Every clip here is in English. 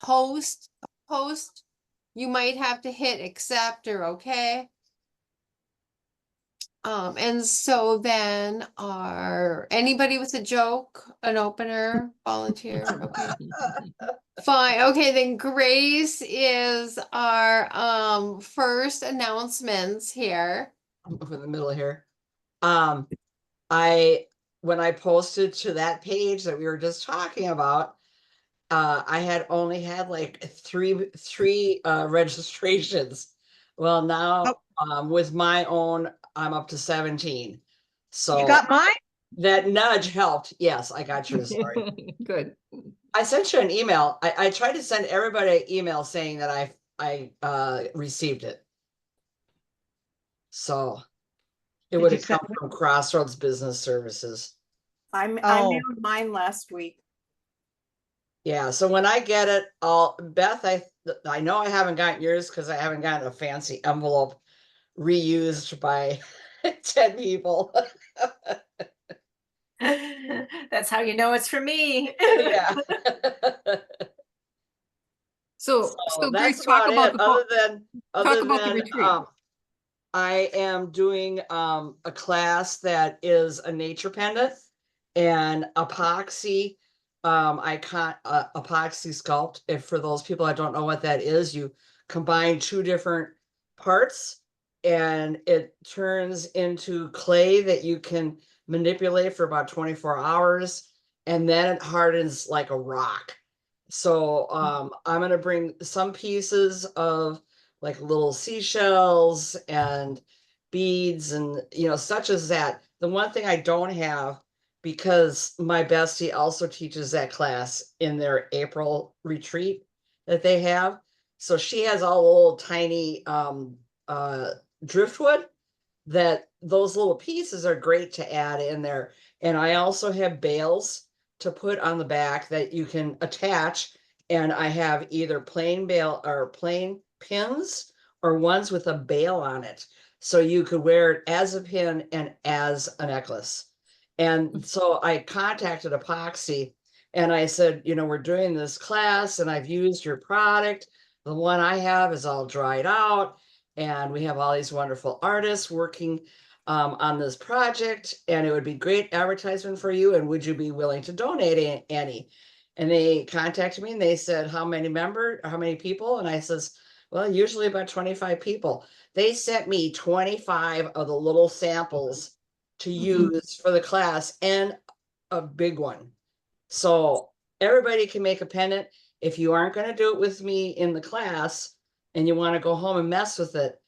post, you might have to hit accept or okay. And so then anybody with a joke, an opener, volunteer, okay. Fine, okay, then Grace is our first announcements here. I'm in the middle here. When I posted to that page that we were just talking about, I had only had like three registrations. Well, now with my own, I'm up to 17. So you got mine? That nudge helped. Yes, I got yours. Sorry. Good. I sent you an email. I tried to send everybody an email saying that I received it. So it would have come from Crossroads Business Services. I mailed mine last week. Yeah, so when I get it, Beth, I know I haven't gotten yours because I haven't gotten a fancy envelope reused by 10 people. That's how you know it's for me. Yeah. So that's Grace, talk about it. Other than the retreat. I am doing a class that is a nature pendant and epoxy. I can't epoxy sculpt. If for those people that don't know what that is, you combine two different parts and it turns into clay that you can manipulate for about 24 hours and then it hardens like a rock. So I'm going to bring some pieces of like little seashells and beads and such as that. The one thing I don't have, because my bestie also teaches that class in their April retreat that they have. So she has all the little tiny driftwood that those little pieces are great to add in there. And I also have bales to put on the back that you can attach. And I have either plain bale or plain pins or ones with a bale on it. So you could wear it as a pin and as a necklace. And so I contacted Epoxy and I said, we're doing this class and I've used your product. The one I have is all dried out. And we have all these wonderful artists working on this project. And it would be great advertisement for you. And would you be willing to donate any? And they contacted me and they said, how many people? And I says, well, usually about 25 people. They sent me 25 of the little samples to use for the class and a big one. So everybody can make a pendant. If you aren't going to do it with me in the class and you want to go home and mess with it,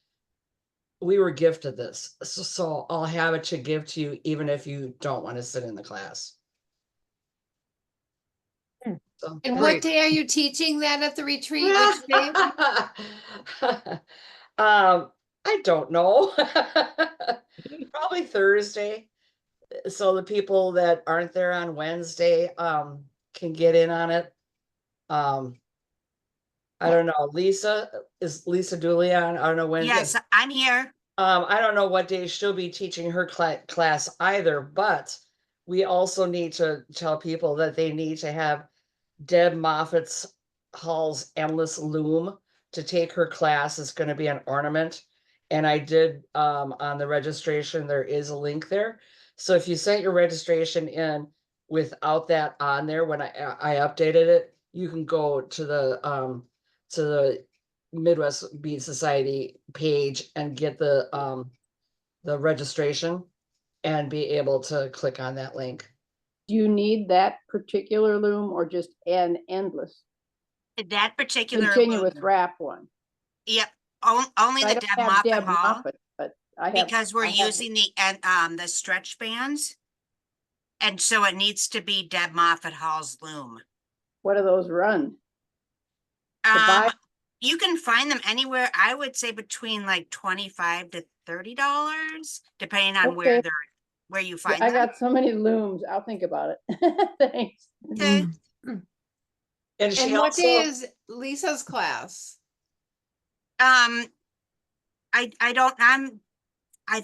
we were gifted this. So I'll have it to give to you, even if you don't want to sit in the class. So, and what day are you teaching that at the retreat? Which day? I don't know. Probably Thursday. So the people that aren't there on Wednesday can get in on it. I don't know. Is Lisa Dooley on? I don't know when. Yes, I'm here. I don't know what day she'll be teaching her class either, but we also need to tell people that they need to have Deb Moffat's Hall's Endless Loom to take her class. It's going to be an ornament. And I did on the registration, there is a link there. So if you sent your registration in without that on there, when I updated it, you can go to the Midwest Bead Society page and get the registration and be able to click on that link. Do you need that particular loom or just an endless? That particular continuous loom. wrap one? Yep, only the Deb Moffat Hall, but I have, because we're using the stretch bands, and so it needs to be Deb Moffat Hall's loom. What do those run? You can find them anywhere. I would say between like $25 to $30, depending on where you find them. I got so many looms. I'll think about it. Thanks. Okay. And what day is Lisa's class? I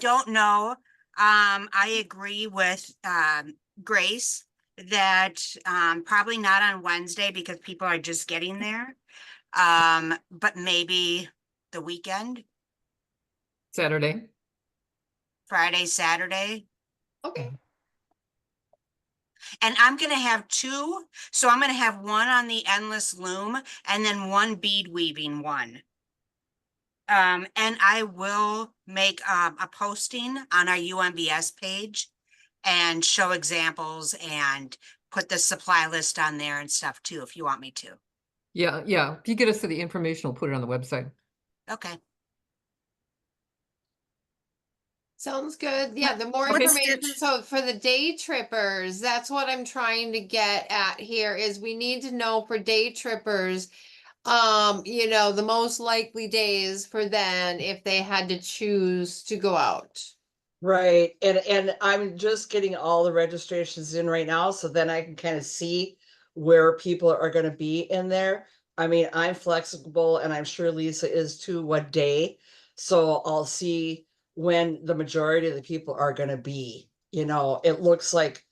don't know. I agree with Grace that probably not on Wednesday because people are just getting there. But maybe the weekend, Saturday. Friday, Saturday. Okay, And I'm gonna have two, so I'm gonna have one on the endless loom and then one bead weaving one. And I will make a posting on our UMBS page and show examples and put the supply list on there and stuff too, if you want me to. Yeah, yeah. If you get us to the information, we'll put it on the website. Okay. sounds good. Yeah, the more What information, stitch? so for the day trippers, that's what I'm trying to get at here is we need to know for day trippers, you know, the most likely days for then if they had to choose to go out. Right, and I'm just getting all the registrations in right now, so then I can kind of see where people are gonna be in there. I mean, I'm flexible and I'm sure Lisa is too, what day. So I'll see when the majority of the people are gonna be. You know, it looks like,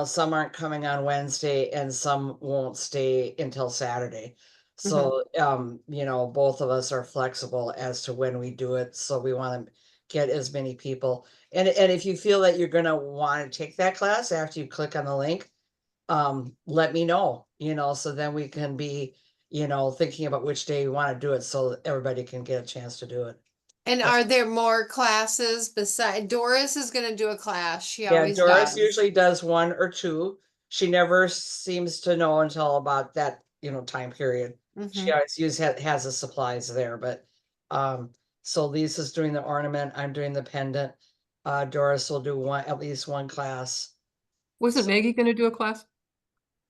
some aren't coming on Wednesday and some won't stay until Saturday. So, both of us are flexible as to when we do it, so we wanna get as many people. And if you feel that you're gonna want to take that class after you click on the link, let me know, so then we can be, thinking about which day we want to do it so that everybody can get a chance to do it. And are there more classes beside Doris is gonna do a class? She Yeah, always Doris does. usually does one or two. She never seems to know until about that, time period. She Mhm. always has the supplies there, but so Lisa's doing the ornament, I'm doing the pendant. Doris will do at least one class. Wasn't Maggie going to do a class?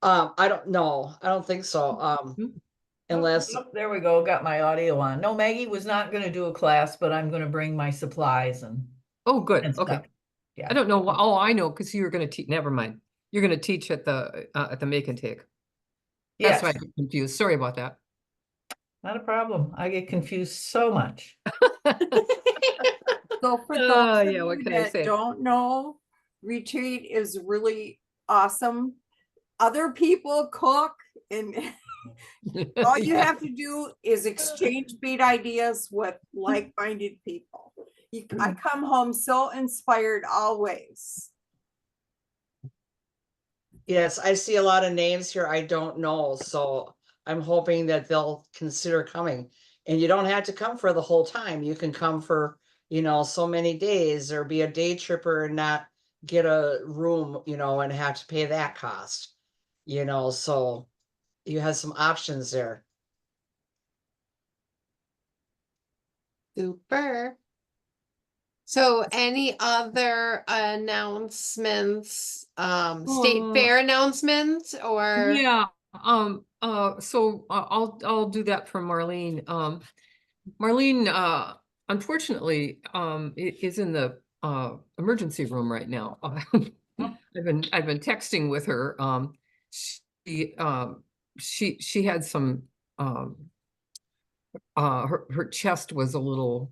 I don't know. I don't think so. Hmm. Unless, There we go. Got my audio on. No, Maggie was not going to do a class, but I'm going to bring my supplies and Oh, good. and Okay. stuff. Yeah. I don't know. Oh, I know, because you were going to teach. Never mind. You're going to teach at the make and take. That's Yes, why I get confused. Sorry about that. not a problem. I get confused so much. So for those of Yeah, what you can I that say? don't know, retreat is really awesome. Other people cook and all you Yeah. have to do is exchange bead ideas with like-minded people. I come home so inspired always. yes, I see a lot of names here I don't know, so I'm hoping that they'll consider coming. And you don't have to come for the whole time. You can come for, so many days or be a day tripper and not get a room, and have to pay that cost. So you have some options there. Super. So any other announcements, state fair announcements or? Yeah. So I'll do that for Marlene. Marlene, unfortunately, is in the emergency room right now. I've been texting with her. She she had some her chest was a little,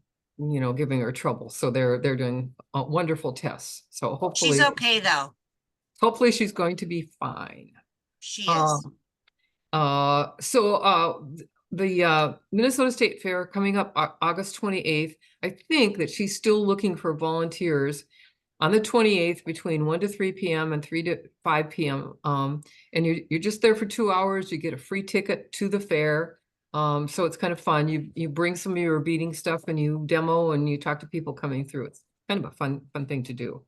giving her trouble. So they're doing wonderful tests. So She's okay though. hopefully she's going to be fine. She is. The Minnesota State Fair coming up August 28th. I think that she's still looking for volunteers on the 28th between 1 to 3 p.m. and 3 to 5 p.m. And you're just there for 2 hours. You get a free ticket to the fair. So it's kind of fun. You bring some of your beading stuff and you demo and you talk to people coming through. It's kind of a fun thing to do.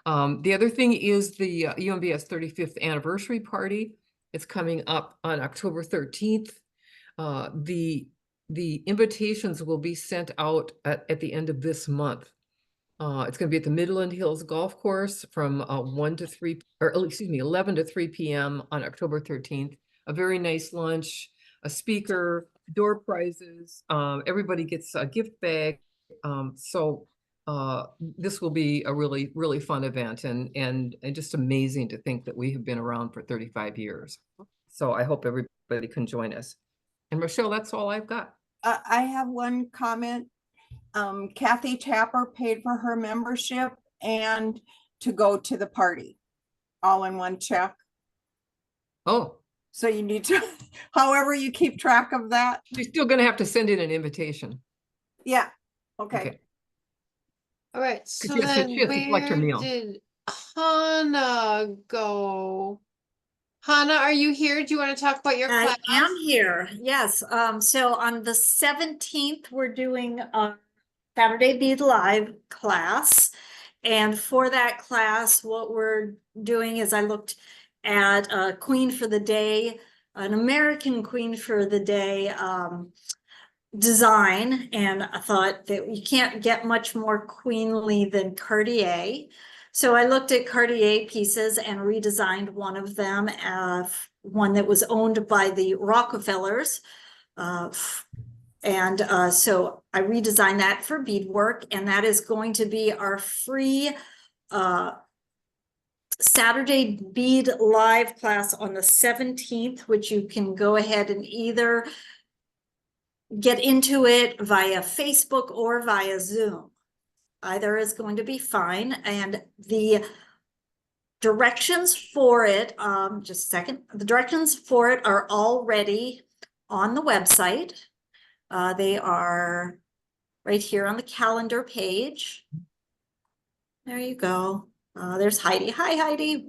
The other thing is the UMBS 35th anniversary party. It's coming up on October 13th. The invitations will be sent out at the end of this month. It's going to be at the Midland Hills Golf Course from 11 to 3 p.m. on October 13th. A very nice lunch, a speaker, door prizes. Everybody gets a gift bag. This will be a really, really fun event and just amazing to think that we have been around for 35 years. So I hope everybody can join us. And Rochelle, that's all I've got. I have one comment. Kathy Tapper paid for her membership and to go to the party, all in one check. Oh, So you need to, however you keep track of that. she's still gonna have to send in an invitation. Yeah, okay. Okay. All right, She so has to- then she has to select her where meal. did Hannah go? Hannah, are you here? Do you want to talk about your I class? am here, yes. So on the 17th, we're doing a Saturday Bead Live class. And for that class, what we're doing is I looked at a Queen for the Day, an American Queen for the Day design. And I thought that you can't get much more queenly than Cartier. So I looked at Cartier pieces and redesigned one of them, one that was owned by the Rockefellers. So I redesigned that for beadwork, and that is going to be our free Saturday Bead Live class on the 17th, which you can go ahead and either get into it via Facebook or via Zoom. Either is going to be fine. And the directions for it, just a second, the directions for it are already on the website. They are right here on the calendar page. There you go. There's Heidi. Hi, Heidi.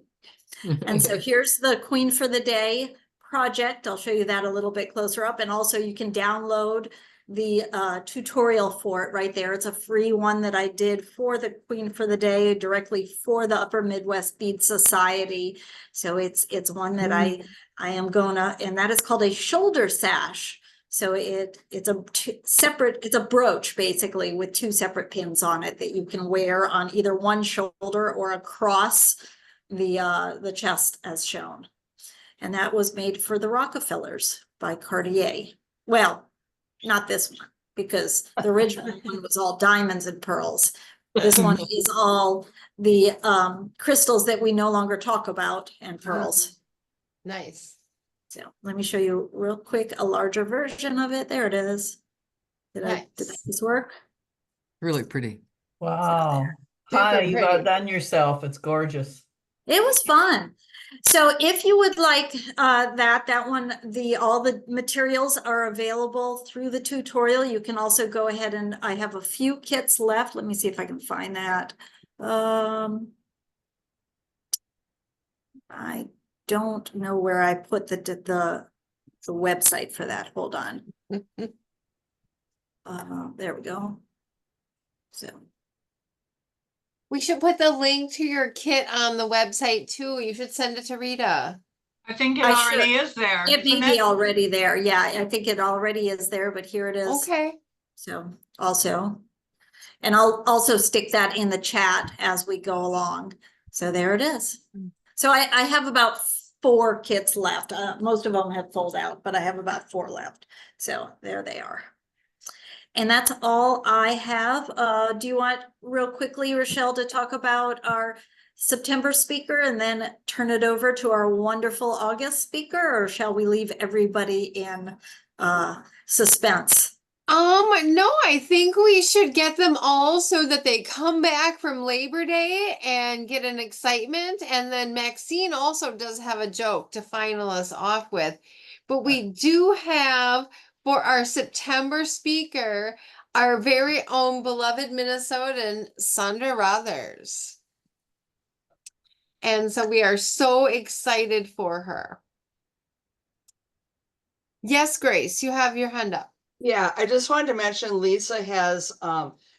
And so here's the Queen for the Day project. I'll show you that a little bit closer up. And also you can download the tutorial for it right there. It's a free one that I did for the Queen for the Day directly for the Upper Midwest Bead Society. So it's one that I am gonna, and that is called a shoulder sash. So it's a brooch basically with two separate pins on it that you can wear on either one shoulder or across the chest as shown. And that was made for the Rockefellers by Cartier. Well, not this one, because the original one was all diamonds and pearls. This one is all the crystals that we no longer talk about and pearls. Nice. So let me show you real quick a larger version of it. There it is. Did Nice. this work? Really pretty. Wow. Super Hannah, you pretty. outdone yourself. It's gorgeous. It was fun. So if you would like that one, all the materials are available through the tutorial. You can also go ahead and I have a few kits left. Let me see if I can find that. I don't know where I put the website for that. Hold on. There we go. So We should put the link to your kit on the website too. You should send it to Rita. I think it I already should. is there. It may isn't be already there. Yeah, I think it already is there, but here it is. Okay. So also, and I'll also stick that in the chat as we go along. So there it is. So I have about 4 kits left. Most of them have sold out, but I have about 4 left. So there they are. And that's all I have. Do you want real quickly, Rochelle, to talk about our September speaker and then turn it over to our wonderful August speaker, or shall we leave everybody in suspense? No, I think we should get them all so that they come back from Labor Day and get an excitement. And then Maxine also does have a joke to final us off with. But we do have for our September speaker, our very own beloved Minnesotan, Sandra Rothers. And so we are so excited for her. Yes, Grace, you have your hand up. Yeah, I just wanted to mention Lisa has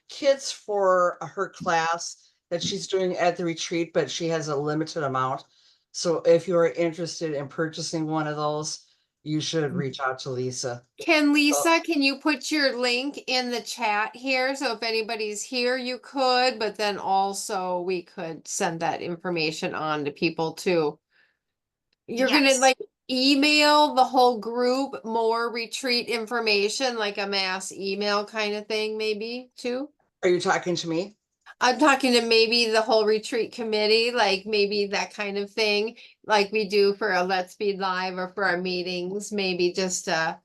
kits for her class that she's doing at the retreat, but she has a limited amount. So if you are interested in purchasing one of those, you should reach out to Lisa. Can Lisa, can you put your link in the chat here? So if anybody's here, you could, but then also we could send that information on to people too. You're gonna Yes. like email the whole group more retreat information, like a mass email kind of thing, maybe too? Are you talking to me? I'm talking to maybe the whole retreat committee, like maybe that kind of thing, like we do for a Let's Bead Live or for our meetings, maybe just a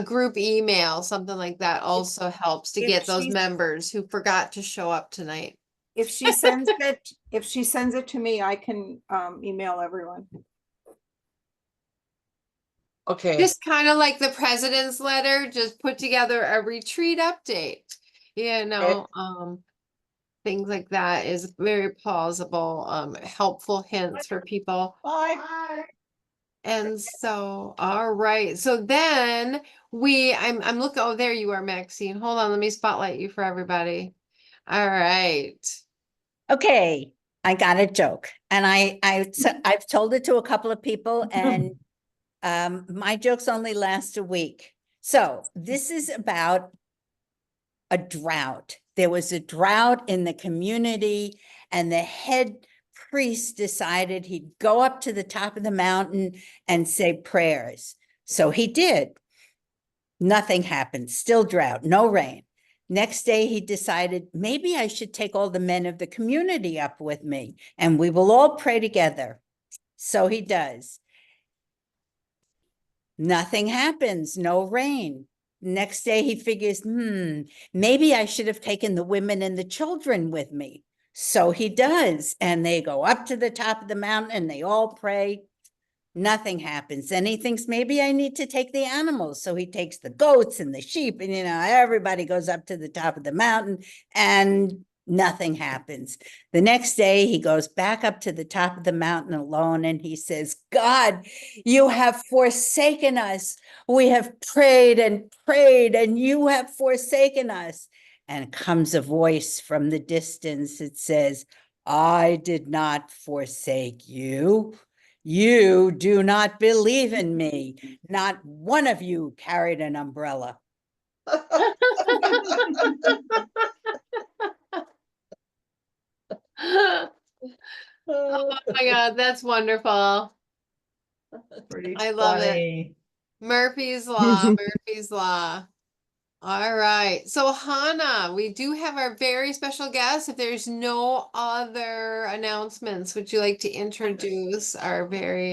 group email, something like that also helps to if get those she's- members who forgot to show up tonight. If she sends it to me, I can email everyone. Okay, Just kind of like the president's letter, just put together a retreat update, things like that is very plausible, helpful hints for people. bye. And so, all right, so then I'm looking, oh, there you are, Maxine. Hold on, let me spotlight you for everybody. All right. Okay, I got a joke, and I've told it to a couple of people, and my jokes only last a week. So this is about a drought. There was a drought in the community, and the head priest decided he'd go up to the top of the mountain and say prayers. So he did. Nothing happened, still drought, no rain. Next day, he decided maybe I should take all the men of the community up with me, and we will all pray together. So he does. Nothing happens, no rain. Next day, he figures, maybe I should have taken the women and the children with me. So he does, and they go up to the top of the mountain and they all pray. Nothing happens. Then he thinks maybe I need to take the animals. So he takes the goats and the sheep, and everybody goes up to the top of the mountain and nothing happens. The next day he goes back up to the top of the mountain alone, and he says, God, you have forsaken us. We have prayed and prayed, and you have forsaken us. And comes a voice from the distance. It says, I did not forsake you. You do not believe in me. Not one of you carried an umbrella. Oh my God, that's wonderful. Pretty I love it. funny. Murphy's Law, Murphy's Law. All right. So Hannah, we do have our very special guest. If there's no other announcements, would you like to introduce our very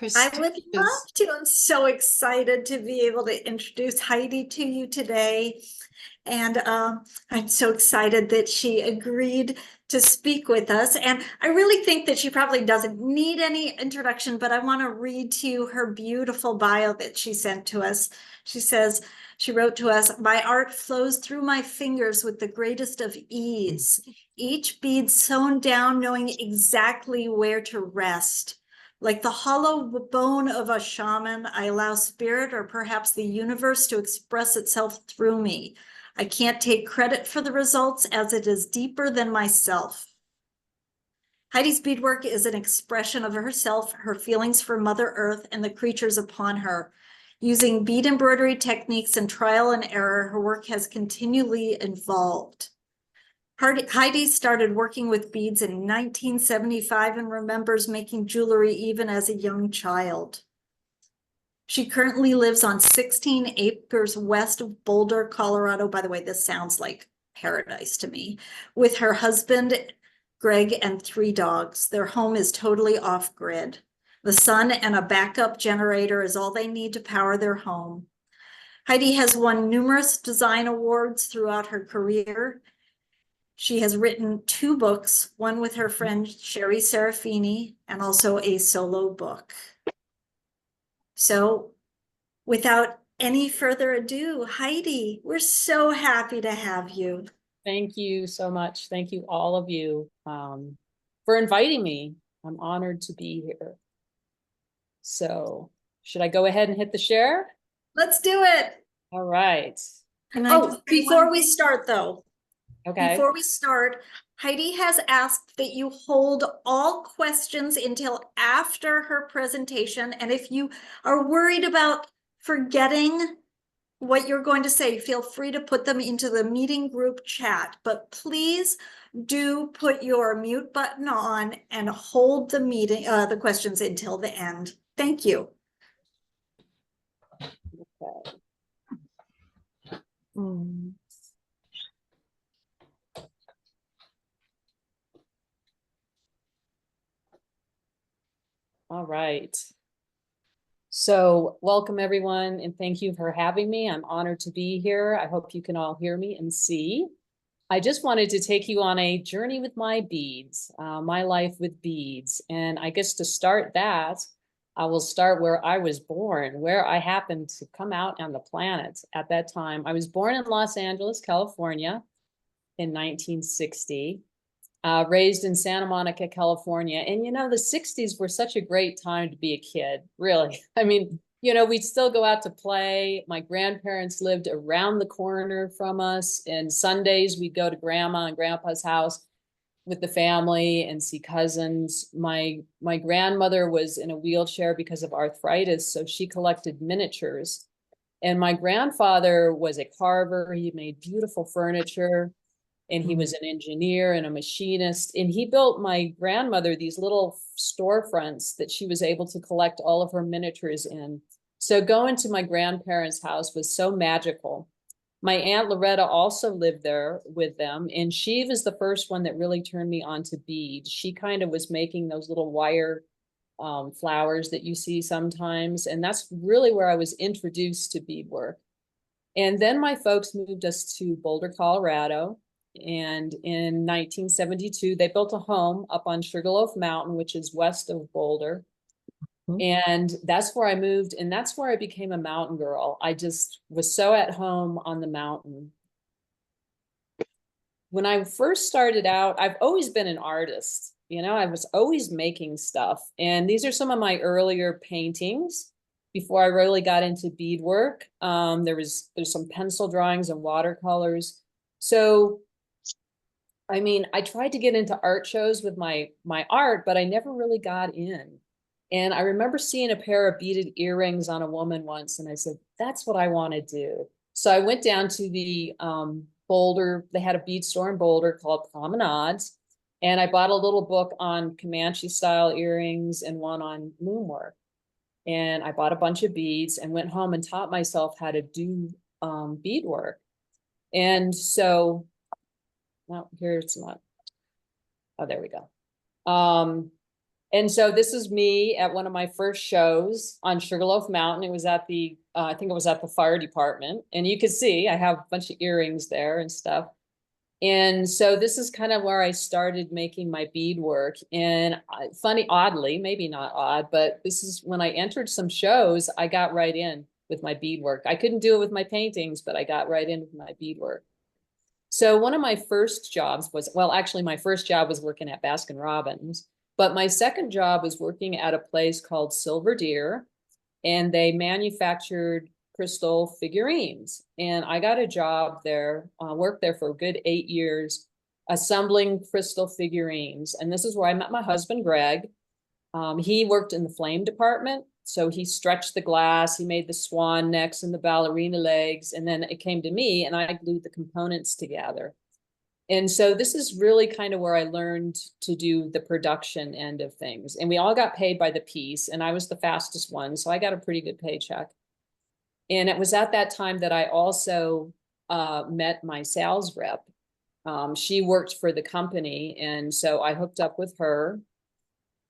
I would prestigious? love to. I'm so excited to be able to introduce Heidi to you today. And I'm so excited that she agreed to speak with us. And I really think that she probably doesn't need any introduction, but I want to read to you her beautiful bio that she sent to us. She says, she wrote to us, my art flows through my fingers with the greatest of ease. Each bead sewn down, knowing exactly where to rest. Like the hollow bone of a shaman, I allow spirit or perhaps the universe to express itself through me. I can't take credit for the results as it is deeper than myself. Heidi's beadwork is an expression of herself, her feelings for Mother Earth and the creatures upon her. Using bead embroidery techniques and trial and error, her work has continually evolved. Heidi started working with beads in 1975 and remembers making jewelry even as a young child. She currently lives on 16 acres west of Boulder, Colorado. By the way, this sounds like paradise to me. With her husband, Greg, and 3 dogs. Their home is totally off-grid. The sun and a backup generator is all they need to power their home. Heidi has won numerous design awards throughout her career. She has written 2 books, one with her friend Sherry Serafini, and also a solo book. So without any further ado, Heidi, we're so happy to have you. Thank you so much. Thank you, all of you, for inviting me. I'm honored to be here. So should I go ahead and hit the share? Let's do it. All right. And before we start though, Okay. before we start, Heidi has asked that you hold all questions until after her presentation. And if you are worried about forgetting what you're going to say, feel free to put them into the meeting group chat, but please do put your mute button on and hold the meeting, the questions until the end. Thank you. Okay. All right. So welcome everyone, and thank you for having me. I'm honored to be here. I hope you can all hear me and see. I just wanted to take you on a journey with my beads, my life with beads. And I guess to start that, I will start where I was born, where I happened to come out on the planet at that time. I was born in Los Angeles, California in 1960, raised in Santa Monica, California. And, you know, the 60s were such a great time to be a kid, really. I mean, you know, we'd still go out to play. My grandparents lived around the corner from us. And Sundays we'd go to grandma and grandpa's house with the family and see cousins. My grandmother was in a wheelchair because of arthritis, so she collected miniatures. And my grandfather was a carver. He made beautiful furniture, and he was an engineer and a machinist. And he built my grandmother these little storefronts that she was able to collect all of her miniatures in. So going to my grandparents' house was so magical. My Aunt Loretta also lived there with them, and she was the first one that really turned me on to beads. She kind of was making those little wire flowers that you see sometimes, and that's really where I was introduced to beadwork. And then my folks moved us to Boulder, Colorado, and in 1972, they built a home up on Sugarloaf Mountain, which is west of Boulder. And that's where I moved, and that's where I became a mountain girl. I just was so at home on the mountain. When I first started out, I've always been an artist. You know, I was always making stuff. And these are some of my earlier paintings before I really got into beadwork. There's some pencil drawings and watercolors. So, I mean, I tried to get into art shows with my art, but I never really got in. And I remember seeing a pair of beaded earrings on a woman once, and I said, that's what I want to do. So I went down to the Boulder, they had a bead store in Boulder called Promenades, and I bought a little book on Comanche style earrings and one on loom work. And I bought a bunch of beads and went home and taught myself how to do beadwork. And so, well, here's not, oh, there we go. And so this is me at one of my first shows on Sugarloaf Mountain. It was at the, I think it was at the fire department. And you can see I have a bunch of earrings there and stuff. And so this is kind of where I started making my beadwork. And funny, oddly, maybe not odd, but this is when I entered some shows, I got right in with my beadwork. I couldn't do it with my paintings, but I got right in with my beadwork. So one of my first jobs was, well, actually my first job was working at Baskin Robbins. But my second job was working at a place called Silver Deer, and they manufactured crystal figurines. And I got a job there, worked there for a good 8 years, assembling crystal figurines. And this is where I met my husband, Greg. He worked in the flame department. So he stretched the glass, he made the swan necks and the ballerina legs. And then it came to me and I glued the components together. And so this is really kind of where I learned to do the production end of things. And we all got paid by the piece, and I was the fastest one, so I got a pretty good paycheck. And it was at that time that I also met my sales rep. She worked for the company, and so I hooked up with her.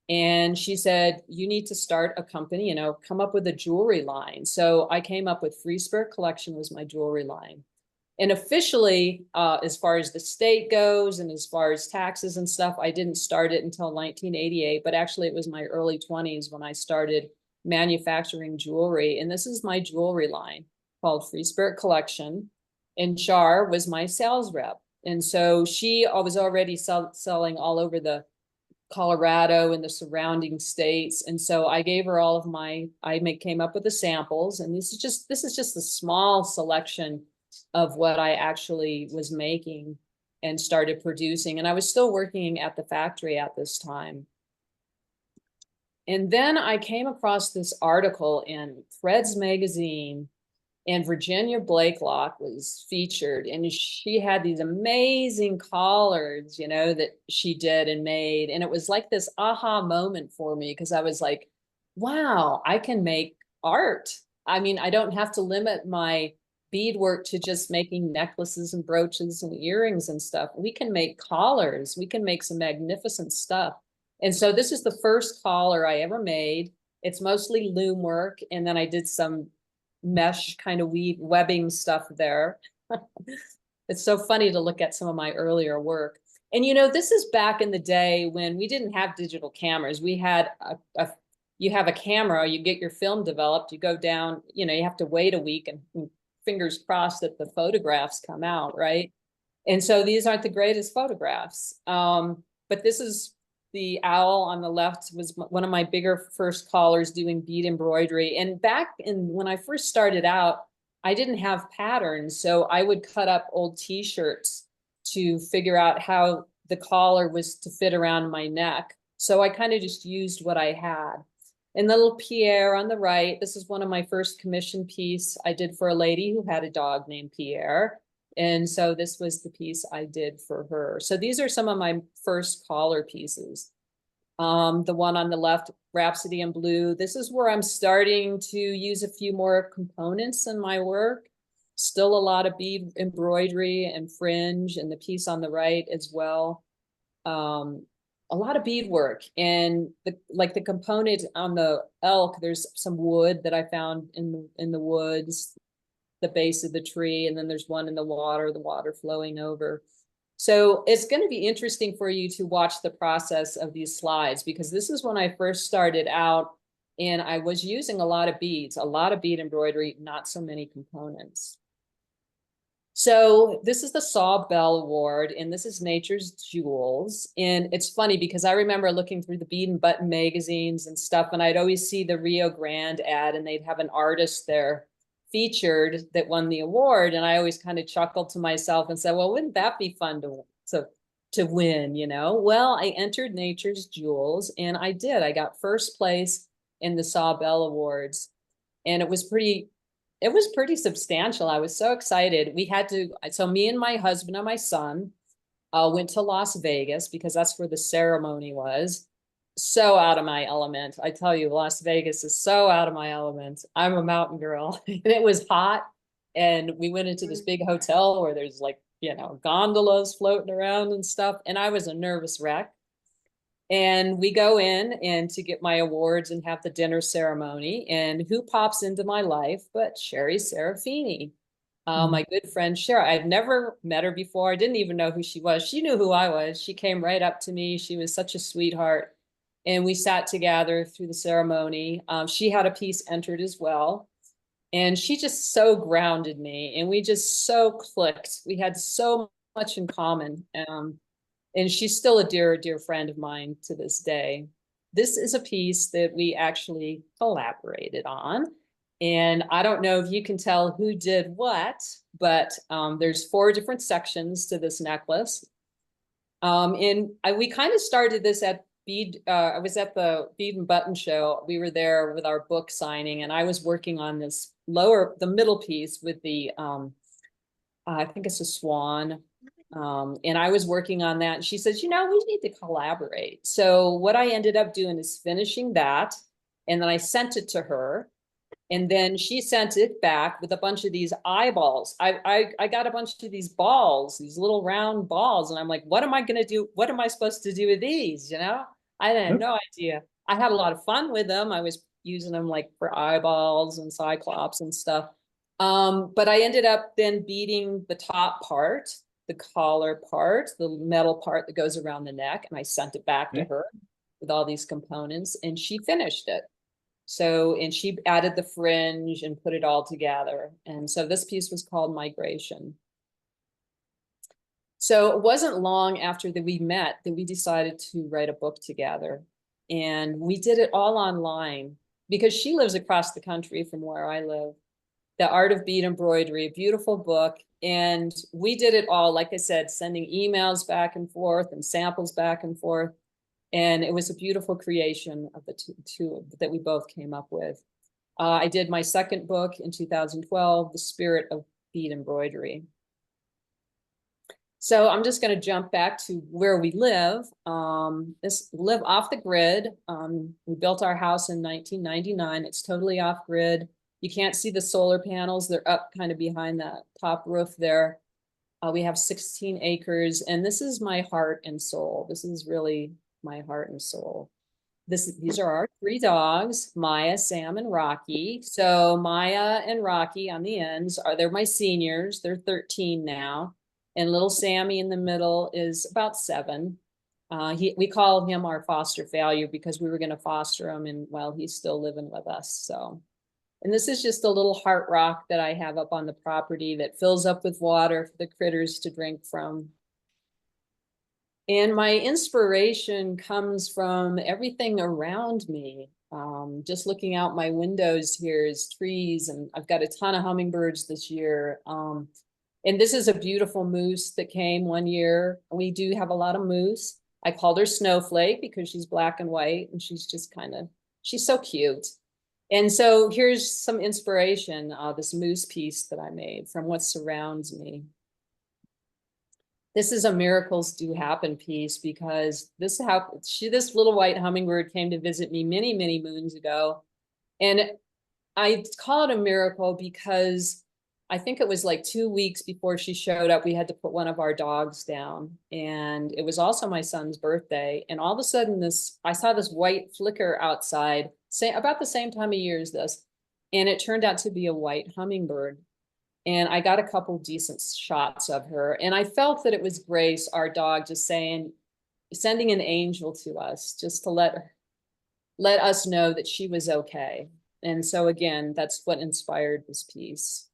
And she said, you need to start a company, you know, come up with a jewelry line. So I came up with Free Spirit Collection was my jewelry line. And officially, as far as the state goes and as far as taxes and stuff, I didn't start it until 1988, but actually it was my early 20s when I started manufacturing jewelry. And this is my jewelry line called Free Spirit Collection. And Char was my sales rep. And so she was already selling all over the Colorado and the surrounding states. And so I gave her all of came up with the samples. And this is just a small selection of what I actually was making and started producing. And I was still working at the factory at this time. And then I came across this article in Threads magazine, and Virginia Blakelock was featured, and she had these amazing collars, you know, that she did and made. And it was like this aha moment for me, because I was like, wow, I can make art. I mean, I don't have to limit my beadwork to just making necklaces and brooches and earrings and stuff. We can make collars. We can make some magnificent stuff. And so this is the first collar I ever made. It's mostly loom work. And then I did some mesh kind of webbing stuff there. It's so funny to look at some of my earlier work. And, you know, this is back in the day when we didn't have digital cameras. We had you have a camera, you get your film developed, you go down, you know, you have to wait a week and fingers crossed that the photographs come out, right? And so these aren't the greatest photographs. But this is the owl on the left was one of my bigger first callers doing bead embroidery. And back in when I first started out, I didn't have patterns. So I would cut up old t-shirts to figure out how the collar was to fit around my neck. So I kind of just used what I had. And the little Pierre on the right, this is one of my first commission piece I did for a lady who had a dog named Pierre. And so this was the piece I did for her. So these are some of my first collar pieces. The one on the left, Rhapsody in Blue. This is where I'm starting to use a few more components in my work. Still a lot of bead embroidery and fringe, and the piece on the right as well. A lot of bead work, and the component on the elk, there's some wood that I found in the woods, the base of the tree, and then there's one in the water flowing over. So it's going to be interesting for you to watch the process of these slides, because this is when I first started out and I was using a lot of beads, a lot of bead embroidery, not so many components. So this is the Saw Bell Award, and this is Nature's Jewels. And it's funny because I remember looking through the bead and button magazines and stuff, and I'd always see the Rio Grande ad, and they'd have an artist there featured that won the award. And I always kind of chuckled to myself and said, well, wouldn't that be fun to win, you know? Well, I entered Nature's Jewels, and I did. I got first place in the Saw Bell Awards, and it was pretty substantial. I was so excited. So me and my husband and my son went to Las Vegas because that's where the ceremony was. So out of my element. I tell you, Las Vegas is so out of my element. I'm a mountain girl and it was hot. And we went into this big hotel where there's like, you know, gondolas floating around and stuff. And I was a nervous wreck. And we go in and to get my awards and have the dinner ceremony. And who pops into my life but Sherry Serafini, my good friend Sherry. I'd never met her before. I didn't even know who she was. She knew who I was. She came right up to me. She was such a sweetheart. And we sat together through the ceremony. She had a piece entered as well. And she just so grounded me. And we just so clicked. We had so much in common. And she's still a dear, dear friend of mine to this day. This is a piece that we actually collaborated on. And I don't know if you can tell who did what, but there's 4 different sections to this necklace. We kind of started this at I was at the Bead and Button show. We were there with our book signing, and I was working on this the middle piece with the, I think it's a swan. And I was working on that, and she says, you know, we need to collaborate. So what I ended up doing is finishing that, and then I sent it to her, and then she sent it back with a bunch of these eyeballs. I got a bunch of these balls, these little round balls, and I'm like, what am I going to do? What am I supposed to do with these? You know, I had no idea. I had a lot of fun with them. I was using them like for eyeballs and cyclops and stuff. But I ended up then beading the top part, the collar part, the metal part that goes around the neck, and I sent it back to her with all these components, and she finished it. So, and she added the fringe and put it all together. And so this piece was called Migration. So it wasn't long after that we met that we decided to write a book together. And we did it all online because she lives across the country from where I live. The Art of Bead Embroidery, a beautiful book. And we did it all, like I said, sending emails back and forth and samples back and forth. And it was a beautiful creation of the two that we both came up with. I did my second book in 2012, The Spirit of Bead Embroidery. So I'm just going to jump back to where we live. Live off the grid. We built our house in 1999. It's totally off grid. You can't see the solar panels. They're up kind of behind that top roof there. We have 16 acres, and this is my heart and soul. This is really my heart and soul. These are our 3 dogs, Maya, Sam, and Rocky. So Maya and Rocky on the ends they're my seniors. They're 13 now. And little Sammy in the middle is about 7. We call him our foster failure because we were going to foster him, and well, he's still living with us. So, and this is just a little heart rock that I have up on the property that fills up with water for the critters to drink from. And my inspiration comes from everything around me. Just looking out my windows here is trees, and I've got a ton of hummingbirds this year. And this is a beautiful moose that came one year. We do have a lot of moose. I called her Snowflake because she's black and white, and she's just she's so cute. And so here's some inspiration, this moose piece that I made from what surrounds me. This is a miracles do happen piece because this little white hummingbird came to visit me many, many moons ago. And I call it a miracle because I think it was like 2 weeks before she showed up, we had to put one of our dogs down. And it was also my son's birthday. And all of a sudden I saw this white flicker outside, about the same time of year as this. And it turned out to be a white hummingbird. And I got a couple decent shots of her. And I felt that it was Grace, our dog, just sending an angel to us, just to let us know that she was okay. And so again, that's what inspired this piece.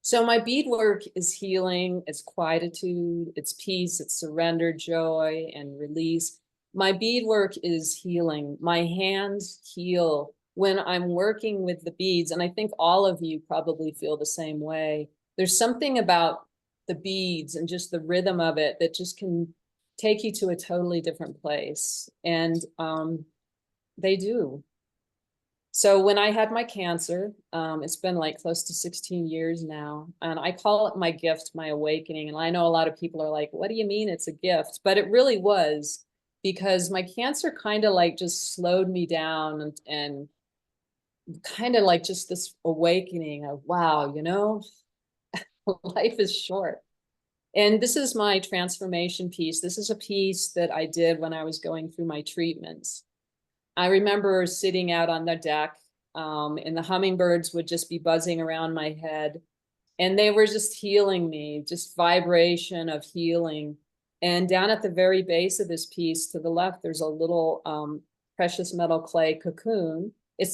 So my beadwork is healing, it's quietude, it's peace, it's surrender, joy, and release. My beadwork is healing. My hands heal when I'm working with the beads, and I think all of you probably feel the same way. There's something about the beads and just the rhythm of it that just can take you to a totally different place. And they do. So when I had my cancer, it's been like close to 16 years now, and I call it my gift, my awakening. And I know a lot of people are like, what do you mean it's a gift? But it really was, because my cancer kind of like just slowed me down and kind of like just this awakening of, wow, life is short. And this is my transformation piece. This is a piece that I did when I was going through my treatments. I remember sitting out on the deck, and the hummingbirds would just be buzzing around my head, and they were just healing me, just vibration of healing. And down at the very base of this piece to the left, there's a little precious metal clay cocoon. It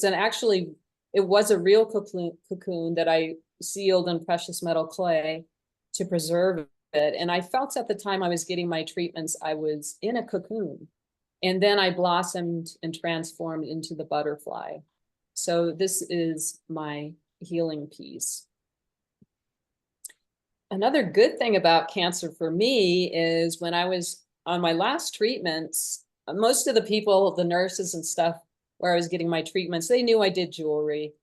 was a real cocoon that I sealed in precious metal clay to preserve it. And I felt at the time I was getting my treatments, I was in a cocoon. And then I blossomed and transformed into the butterfly. So this is my healing piece. Another good thing about cancer for me is when I was on my last treatments, most of the people, the nurses and stuff, where I was getting my treatments, they knew I did jewelry.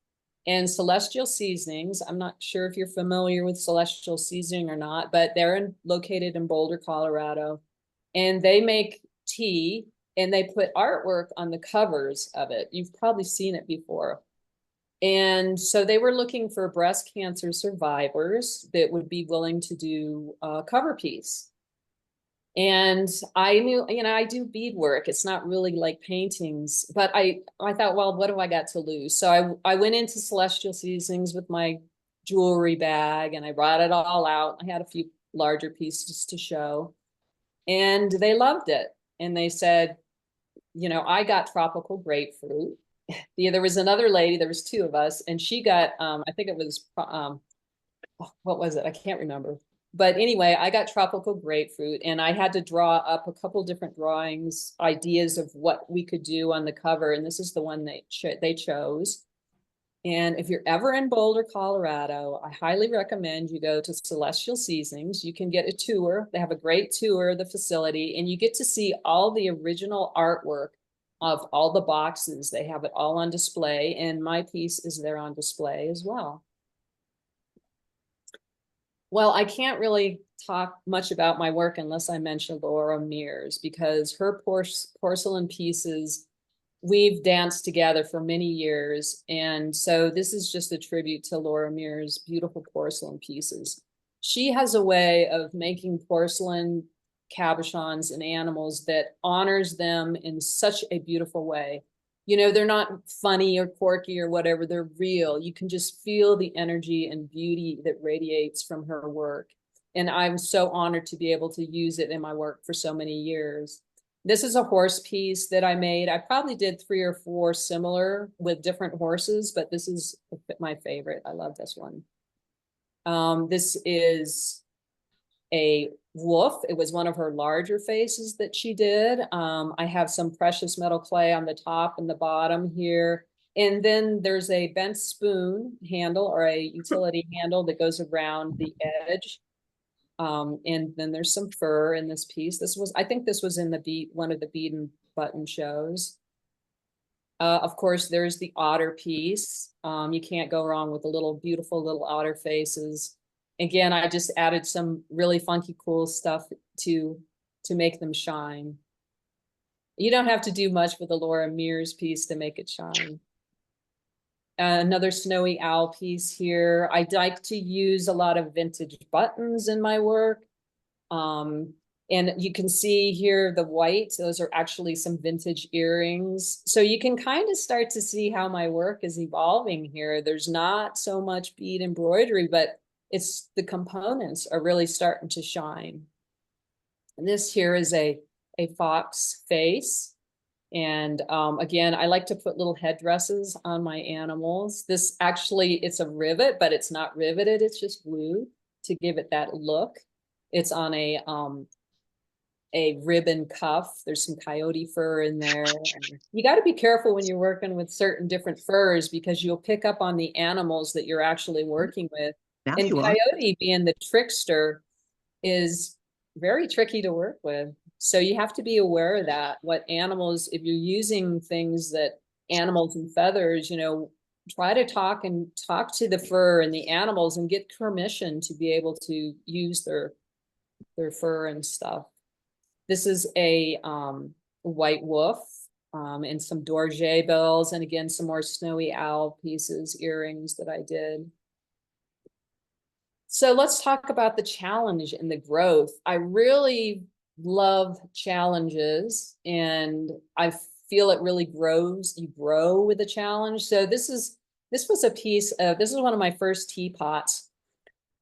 And Celestial Seasonings, I'm not sure if you're familiar with Celestial Seasoning or not, but they're located in Boulder, Colorado. And they make tea, and they put artwork on the covers of it. You've probably seen it before. And so they were looking for breast cancer survivors that would be willing to do a cover piece. And I knew, I do beadwork. It's not really like paintings, but I thought, well, what do I got to lose? So I went into Celestial Seasonings with my jewelry bag, and I brought it all out. I had a few larger pieces to show, and they loved it. And they said, I got tropical grapefruit. There was another lady, there was two of us, and she got, I think it was, what was it? I can't remember. But anyway, I got tropical grapefruit, and I had to draw up a couple different drawings, ideas of what we could do on the cover. And this is the one they chose. And if you're ever in Boulder, Colorado, I highly recommend you go to Celestial Seasonings. You can get a tour. They have a great tour of the facility, and you get to see all the original artwork of all the boxes. They have it all on display, and my piece is there on display as well. Well, I can't really talk much about my work unless I mention Laura Mears, because her porcelain pieces, we've danced together for many years. And so this is just a tribute to Laura Mears' beautiful porcelain pieces. She has a way of making porcelain cabochons and animals that honors them in such a beautiful way. They're not funny or quirky or whatever, they're real. You can just feel the energy and beauty that radiates from her work. And I'm so honored to be able to use it in my work for so many years. This is a horse piece that I made. I probably did 3 or 4 similar with different horses, but this is my favorite. I love this one. This is a wolf. It was one of her larger faces that she did. I have some precious metal clay on the top and the bottom here. And then there's a bent spoon handle or a utility handle that goes around the edge. And then there's some fur in this piece. I think this was in one of the bead and button shows. Of course, there's the otter piece. You can't go wrong with the beautiful little otter faces. Again, I just added some really funky, cool stuff to make them shine. You don't have to do much with the Laura Mears piece to make it shine. Another snowy owl piece here. I like to use a lot of vintage buttons in my work. And you can see here the white, those are actually some vintage earrings. So you can kind of start to see how my work is evolving here. There's not so much bead embroidery, but it's the components are really starting to shine. And this here is a fox face. And again, I like to put little headdresses on my animals. This actually, it's a rivet, but it's not riveted. It's just glued to give it that look. It's on a ribbon cuff. There's some coyote fur in there. And you got to be careful when you're working with certain different furs because you'll pick up on the animals that you're actually working with. And coyote being the trickster is very tricky to work with. So you have to be aware of that. What animals, if you're using things that animals and feathers, try to talk to the fur and the animals and get permission to be able to use their fur and stuff. This is a white wolf and some dorje bells, and again, some more snowy owl pieces, earrings that I did. So let's talk about the challenge and the growth. I really love challenges, and I feel it really grows. You grow with a challenge. So this was a piece of, this is one of my first teapots.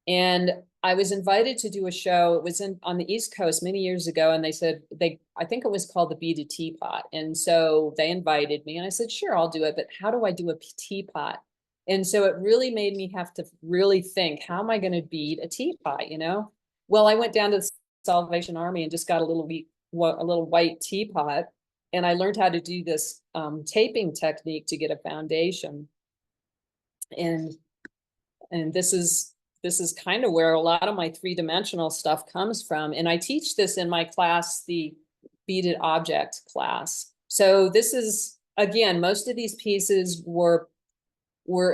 And I was invited to do a show. It was on the East Coast many years ago. And they said, I think it was called the Beaded Teapot. And so they invited me and I said, sure, I'll do it. But how do I do a teapot? And so it really made me have to really think, how am I going to bead a teapot, Well, I went down to the Salvation Army and just got a little white teapot. And I learned how to do this taping technique to get a foundation. And this is kind of where a lot of my 3-dimensional stuff comes from. And I teach this in my class, the beaded object class. So this is, again, most of these pieces were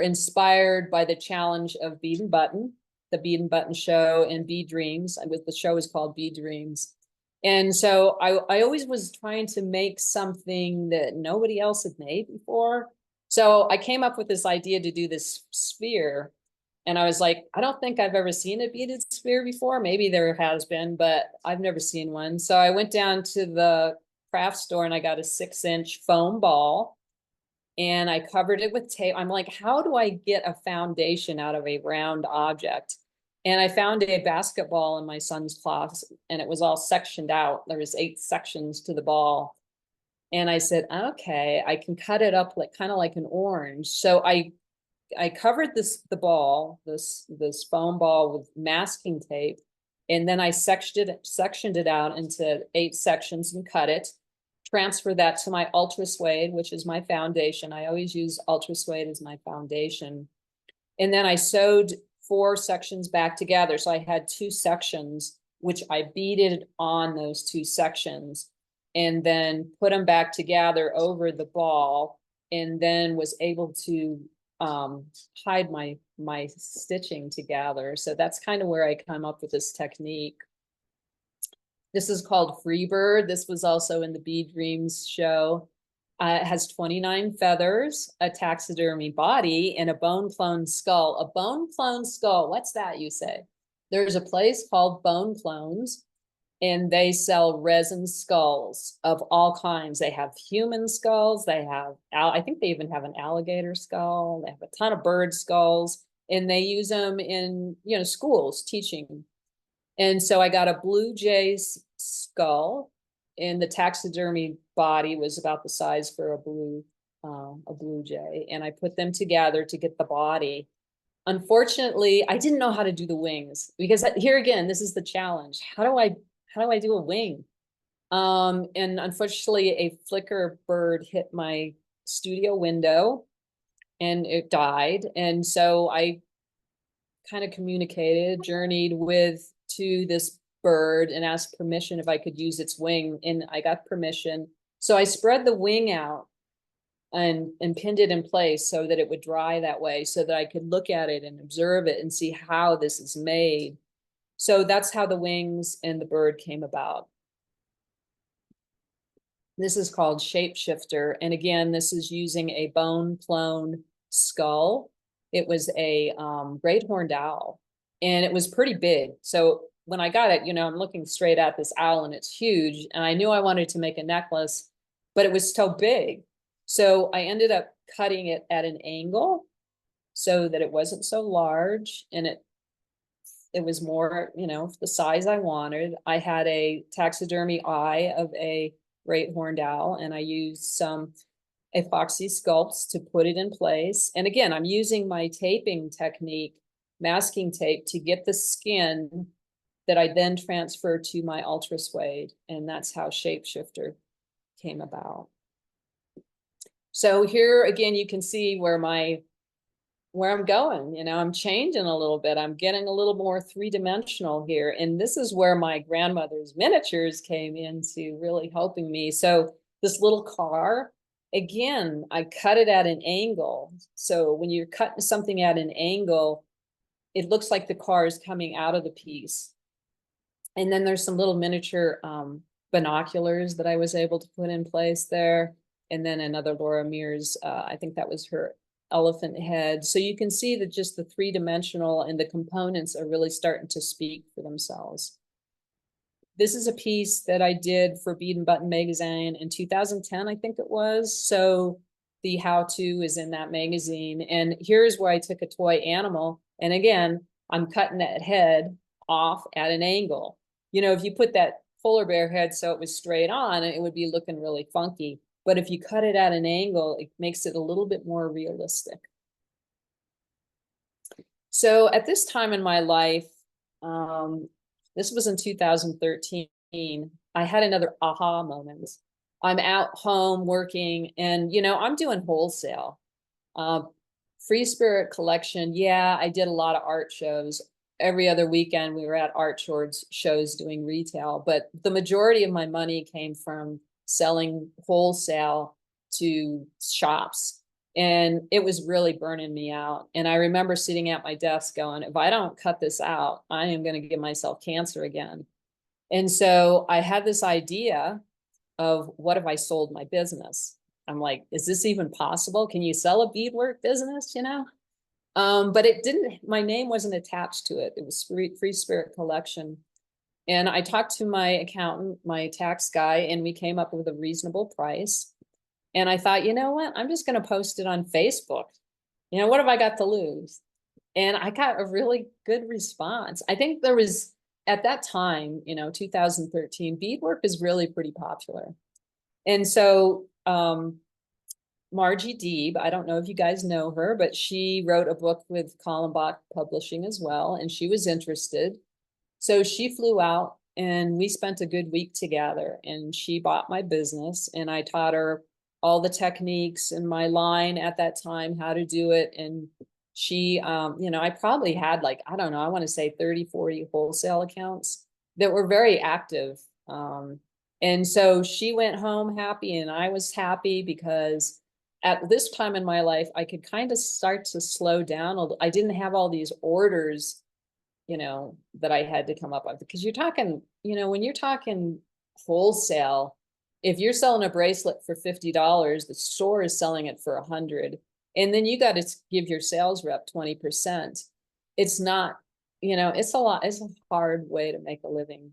inspired by the challenge of Bead and Button, the Bead and Button show, and Bead Dreams. The show is called Bead Dreams. And so I always was trying to make something that nobody else had made before. So I came up with this idea to do this sphere. And I was like, I don't think I've ever seen a beaded sphere before. Maybe there has been, but I've never seen one. So I went down to the craft store and I got a 6-inch foam ball and I covered it with tape. I'm like, how do I get a foundation out of a round object? And I found a basketball in my son's class and it was all sectioned out. There was 8 sections to the ball. And I said, okay, I can cut it up kind of like an orange. So I covered this foam ball with masking tape, and then I sectioned it out into 8 sections and cut it, transfer that to my ultra suede, which is my foundation. I always use ultra suede as my foundation. And then I sewed 4 sections back together. So I had 2 sections, which I beaded on those 2 sections and then put them back together over the ball, and then was able to hide my stitching together. So that's kind of where I come up with this technique. This is called Freebird. This was also in the Bead Dreams show. It has 29 feathers, a taxidermy body, and a bone-clone skull. A bone-clone skull, what's that, you say? There's a place called Bone Clones, and they sell resin skulls of all kinds. They have human skulls. They have, I think they even have an alligator skull. They have a ton of bird skulls, and they use them in, schools teaching. And so I got a blue jay's skull, and the taxidermy body was about the size for a blue jay. And I put them together to get the body. Unfortunately, I didn't know how to do the wings, because here again, this is the challenge. How do I do a wing? And unfortunately, a flicker bird hit my studio window and it died. And so I kind of journeyed to this bird and asked permission if I could use its wing, and I got permission. So I spread the wing out and pinned it in place so that it would dry that way, so that I could look at it and observe it and see how this is made. So that's how the wings and the bird came about. This is called Shapeshifter. And again, this is using a bone clone skull. It was a great horned owl, and it was pretty big. So when I got it, I'm looking straight at this owl and it's huge. And I knew I wanted to make a necklace, but it was so big. So I ended up cutting it at an angle so that it wasn't so large, and it was more, the size I wanted. I had a taxidermy eye of a great horned owl, and I used some epoxy sculpts to put it in place. And again, I'm using my taping technique, masking tape, to get the skin that I then transfer to my ultra suede. And that's how Shapeshifter came about. So here again, you can see where I'm going. I'm changing a little bit. I'm getting a little more three-dimensional here. And this is where my grandmother's miniatures came into really helping me. So this little car, again, I cut it at an angle. So when you're cutting something at an angle, it looks like the car is coming out of the piece. And then there's some little miniature binoculars that I was able to put in place there. And then another Laura Mears, I think that was her elephant head. So you can see that just the three-dimensional and the components are really starting to speak for themselves. This is a piece that I did for Bead and Button magazine in 2010, I think it was. So the how-to is in that magazine. And here's where I took a toy animal. And again, I'm cutting that head off at an angle. If you put that polar bear head so it was straight on, it would be looking really funky. But if you cut it at an angle, it makes it a little bit more realistic. So at this time in my life, this was in 2013, I had another aha moment. I'm out home working, and I'm doing wholesale. Free Spirit collection. Yeah, I did a lot of art shows. Every other weekend we were at art shows doing retail, but the majority of my money came from selling wholesale to shops. And it was really burning me out. And I remember sitting at my desk going, if I don't cut this out, I am going to give myself cancer again. And so I had this idea of, what if I sold my business? I'm like, is this even possible? Can you sell a beadwork business, But it didn't, my name wasn't attached to it. It was Free Spirit Collection. And I talked to my accountant, my tax guy, and we came up with a reasonable price. And I thought, you know what? I'm just going to post it on Facebook. What have I got to lose? And I got a really good response. I think there was, at that time, 2013, beadwork is really pretty popular. And so Margie Deeb, I don't know if you guys know her, but she wrote a book with Kallenbach Publishing as well, and she was interested. So she flew out and we spent a good week together, and she bought my business, and I taught her all the techniques in my line at that time, how to do it. And she, I probably had I don't know, I want to say 30, 40 wholesale accounts that were very active. And so she went home happy, and I was happy, because at this time in my life, I could kind of start to slow down. I didn't have all these orders, that I had to come up with, because you're talking, when you're talking wholesale, if you're selling a bracelet for $50, the store is selling it for $100. And then you got to give your sales rep 20%. It's not, it's a lot. It's a hard way to make a living.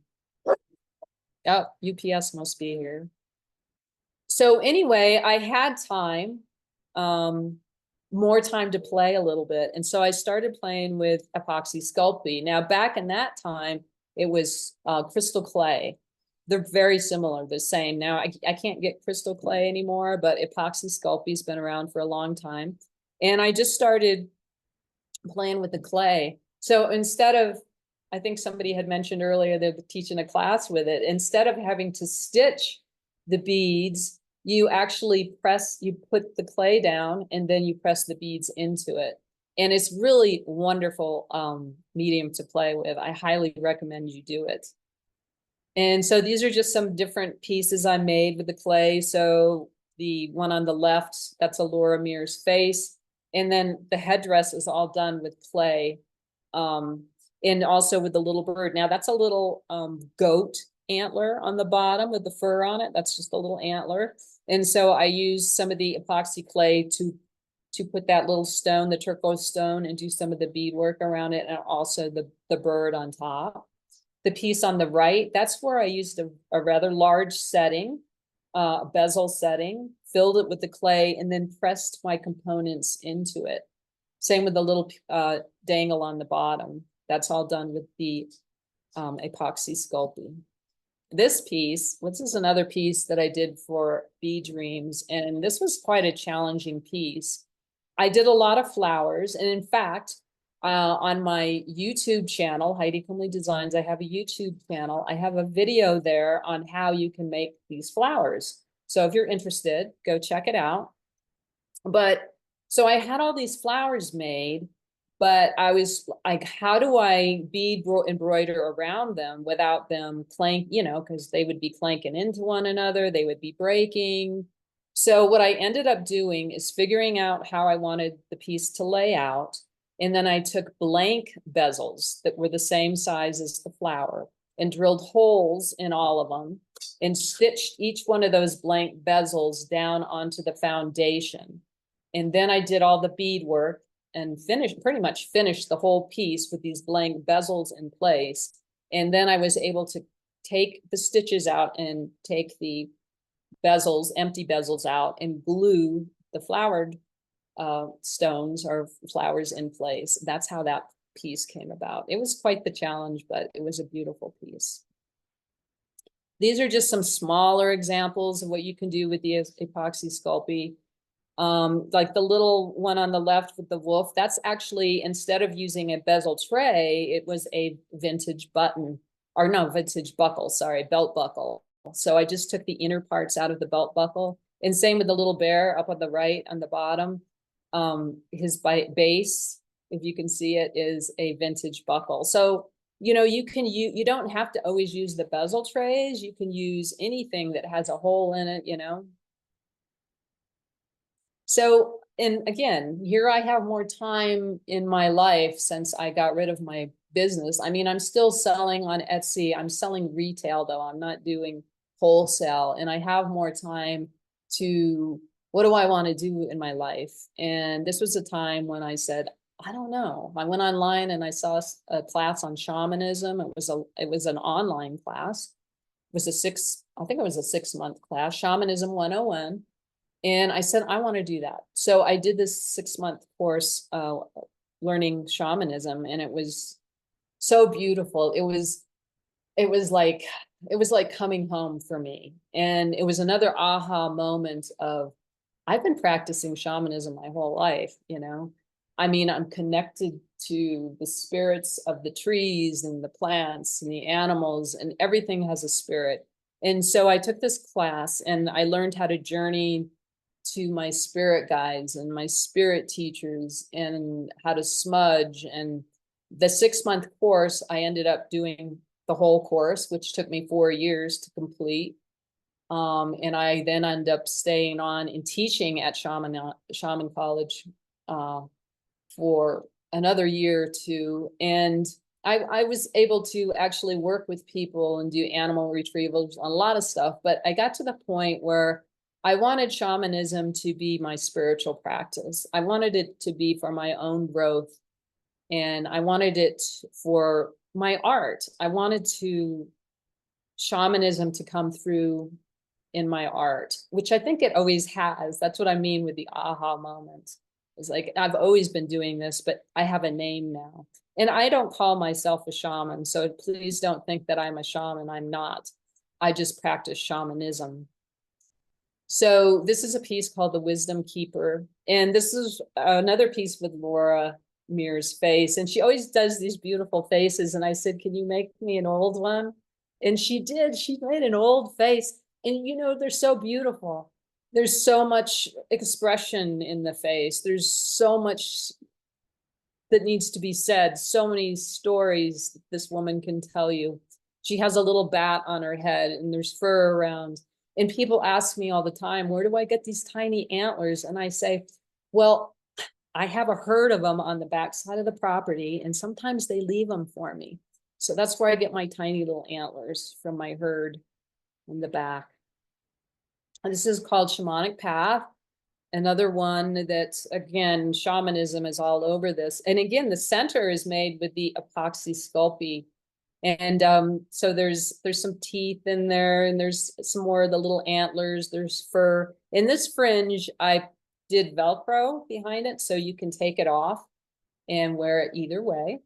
Oh, UPS must be here. So anyway, I had time, more time to play a little bit. And so I started playing with epoxy sculpting. Now, back in that time, It was crystal clay. They're very similar, the same. Now I can't get crystal clay anymore, but epoxy Sculpey's been around for a long time. And I just started playing with the clay. So instead of, I think somebody had mentioned earlier, they're teaching a class with it. Instead of having to stitch the beads, you actually you put the clay down and then you press the beads into it. And it's really wonderful medium to play with. I highly recommend you do it. And so these are just some different pieces I made with the clay. So the one on the left, that's a Laura Mears face. And then the headdress is all done with clay. And also with the little bird. Now that's a little goat antler on the bottom with the fur on it. That's just a little antler. And so I use some of the epoxy clay to put that little stone, the turquoise stone, and do some of the beadwork around it, and also the bird on top. The piece on the right, that's where I used a rather large setting, a bezel setting, filled it with the clay, and then pressed my components into it. Same with the little dangle on the bottom. That's all done with the epoxy Sculpey. This piece, this is another piece that I did for Bee Dreams, and this was quite a challenging piece. I did a lot of flowers, and in fact, on my YouTube channel, Heidi Kummli Designs, I have a YouTube channel. I have a video there on how you can make these flowers. So if you're interested, go check it out. But so I had all these flowers made, but I was like, how do I bead embroider around them without them clank, you know, because they would be clanking into one another, they would be breaking. So what I ended up doing is figuring out how I wanted the piece to lay out. And then I took blank bezels that were the same size as the flower and drilled holes in all of them and stitched each one of those blank bezels down onto the foundation. And then I did all the beadwork and pretty much finished the whole piece with these blank bezels in place. And then I was able to take the stitches out and take the bezels, empty bezels out, and glue the flowered stones or flowers in place. That's how that piece came about. It was quite the challenge, but it was a beautiful piece. These are just some smaller examples of what you can do with the epoxy Sculpey. Like the little one on the left with the wolf, that's actually, instead of using a bezel tray, it was a vintage button, or no, vintage buckle, sorry, belt buckle. So I just took the inner parts out of the belt buckle. And same with the little bear up on the right on the bottom. His base, if you can see it, is a vintage buckle. So, you know, you don't have to always use the bezel trays. You can use anything that has a hole in it, you know. So, and again, here I have more time in my life since I got rid of my business. I mean, I'm still selling on Etsy. I'm selling retail though. I'm not doing wholesale, and I have more time to, what do I want to do in my life? And this was a time when I said, I don't know. I went online and I saw a class on shamanism. It was an online class. It was I think it was a 6-month class, Shamanism 101. And I said, I want to do that. So I did this 6-month course, learning shamanism, and it was so beautiful. It was like coming home for me. And it was another aha moment of, I've been practicing shamanism my whole life, you know. I mean, I'm connected to the spirits of the trees and the plants and the animals, and everything has a spirit. And so I took this class and I learned how to journey to my spirit guides and my spirit teachers and how to smudge. And the 6-month course, I ended up doing the whole course, which took me 4 years to complete. And I then ended up staying on and teaching at Shaman College for another year or two. And I was able to actually work with people and do animal retrievals on a lot of stuff. But I got to the point where I wanted shamanism to be my spiritual practice. I wanted it to be for my own growth. And I wanted it for my art. I wanted shamanism to come through in my art, which I think it always has. That's what I mean with the aha moment. It's like, I've always been doing this, but I have a name now. And I don't call myself a shaman, so please don't think that I'm a shaman. I'm not. I just practice shamanism. So this is a piece called The Wisdom Keeper. And this is another piece with Laura Mears' face. And she always does these beautiful faces. And I said, can you make me an old one? And she did. She made an old face. And you know, they're so beautiful. There's so much expression in the face. There's so much that needs to be said. So many stories that this woman can tell you. She has a little bat on her head and there's fur around. And people ask me all the time, where do I get these tiny antlers? And I say, well, I have a herd of them on the back side of the property, and sometimes they leave them for me. So that's where I get my tiny little antlers, from my herd in the back. And this is called Shamanic Path. Another one that, again, shamanism is all over this. And again, the center is made with the epoxy sculpey. And so there's some teeth in there, and there's some more of the little antlers, there's fur. In this fringe, I did Velcro behind it, so you can take it off and wear it either way.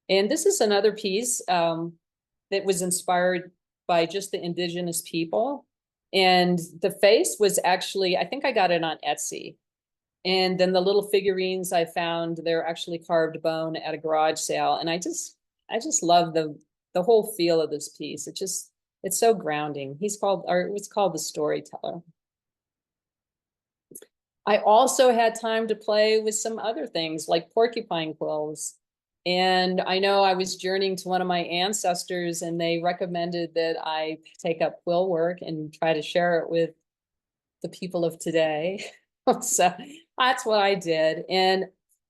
And this is another piece that was inspired by just the indigenous people. And the face was actually, I think I got it on Etsy. And then the little figurines I found, they're actually carved bone at a garage sale. And I just love the whole feel of this piece. It's so grounding. It's called The Storyteller. I also had time to play with some other things like porcupine quills. And I know I was journeying to one of my ancestors, and they recommended that I take up quill work and try to share it with the people of today. So that's what I did. And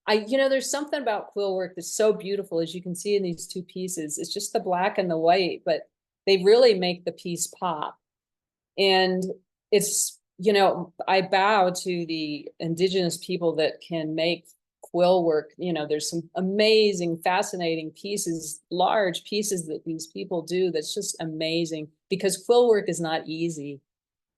there's something about quill work that's so beautiful, as you can see in these two pieces. It's just the black and the white, but they really make the piece pop. And it's, I bow to the indigenous people that can make quill work. There's some amazing, fascinating pieces, large pieces that these people do. That's just amazing, because quill work is not easy.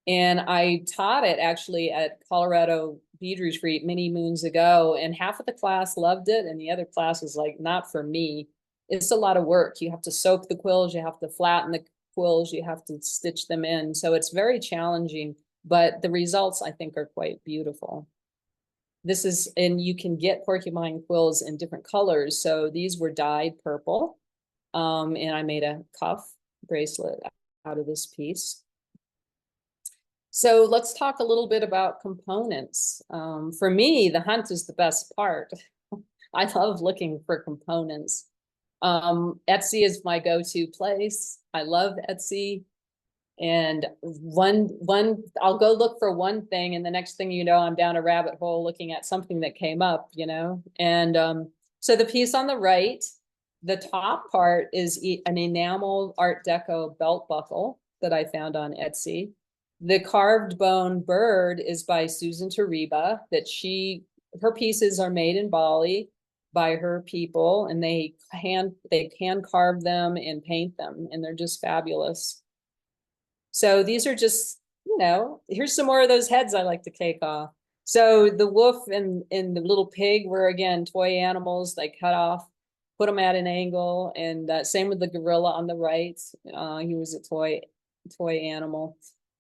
And I taught it actually at Colorado Bead Retreat many moons ago, and half of the class loved it, and the other class was like, not for me. It's a lot of work. You have to soak the quills, you have to flatten the quills, you have to stitch them in. So it's very challenging, but the results, I think, are quite beautiful. And you can get porcupine quills in different colors. So these were dyed purple, and I made a cuff bracelet out of this piece. So let's talk a little bit about components. For me, the hunt is the best part. I love looking for components. Etsy is my go-to place. I love Etsy. And I'll go look for one thing, and the next thing you know, I'm down a rabbit hole looking at something that came up, And so the piece on the right, the top part is an enamel Art Deco belt buckle that I found on Etsy. The carved bone bird is by Susan Tariba, her pieces are made in Bali by her people, and they hand carve them and paint them, and they're just fabulous. So these are just, here's some more of those heads I like to cake off. So the wolf and the little pig were, again, toy animals. They cut off, put them at an angle, and same with the gorilla on the right. He was a toy animal.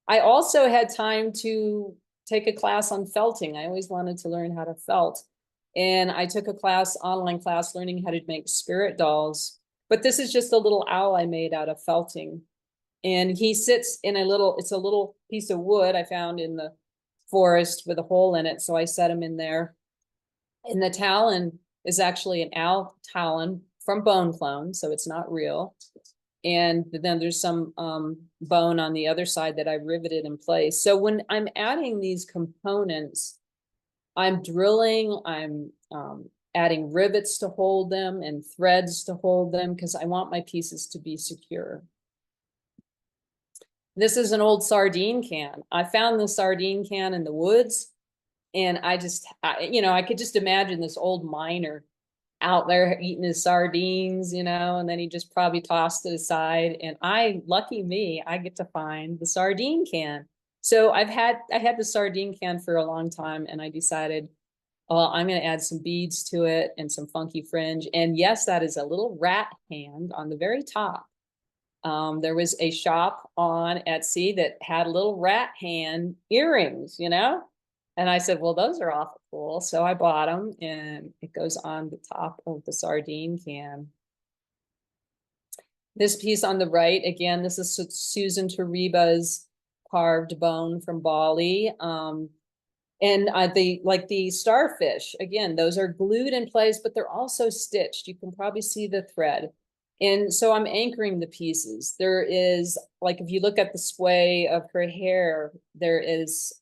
I also had time to take a class on felting. I always wanted to learn how to felt. And I took a online class learning how to make spirit dolls. But this is just a little owl I made out of felting. And he sits in it's a little piece of wood I found in the forest with a hole in it. So I set him in there. And the talon is actually an owl talon from bone clone, so it's not real. And then there's some bone on the other side that I riveted in place. So when I'm adding these components, I'm drilling, I'm adding rivets to hold them and threads to hold them, because I want my pieces to be secure. This is an old sardine can. I found the sardine can in the woods, and I could just imagine this old miner out there eating his sardines, and then he just probably tossed it aside. And lucky me, I get to find the sardine can. So I had the sardine can for a long time, and I decided Well, I'm gonna add some beads to it and some funky fringe. And yes, that is a little rat hand on the very top. There was a shop on Etsy that had little rat hand earrings, you know? And I said, well, those are awful cool. So I bought them and it goes on the top of the sardine can. This piece on the right, again, this is Susan Tariba's carved bone from Bali. And the starfish, again, those are glued in place, but they're also stitched. You can probably see the thread. And so I'm anchoring the pieces. There is, like, if you look at the sway of her hair,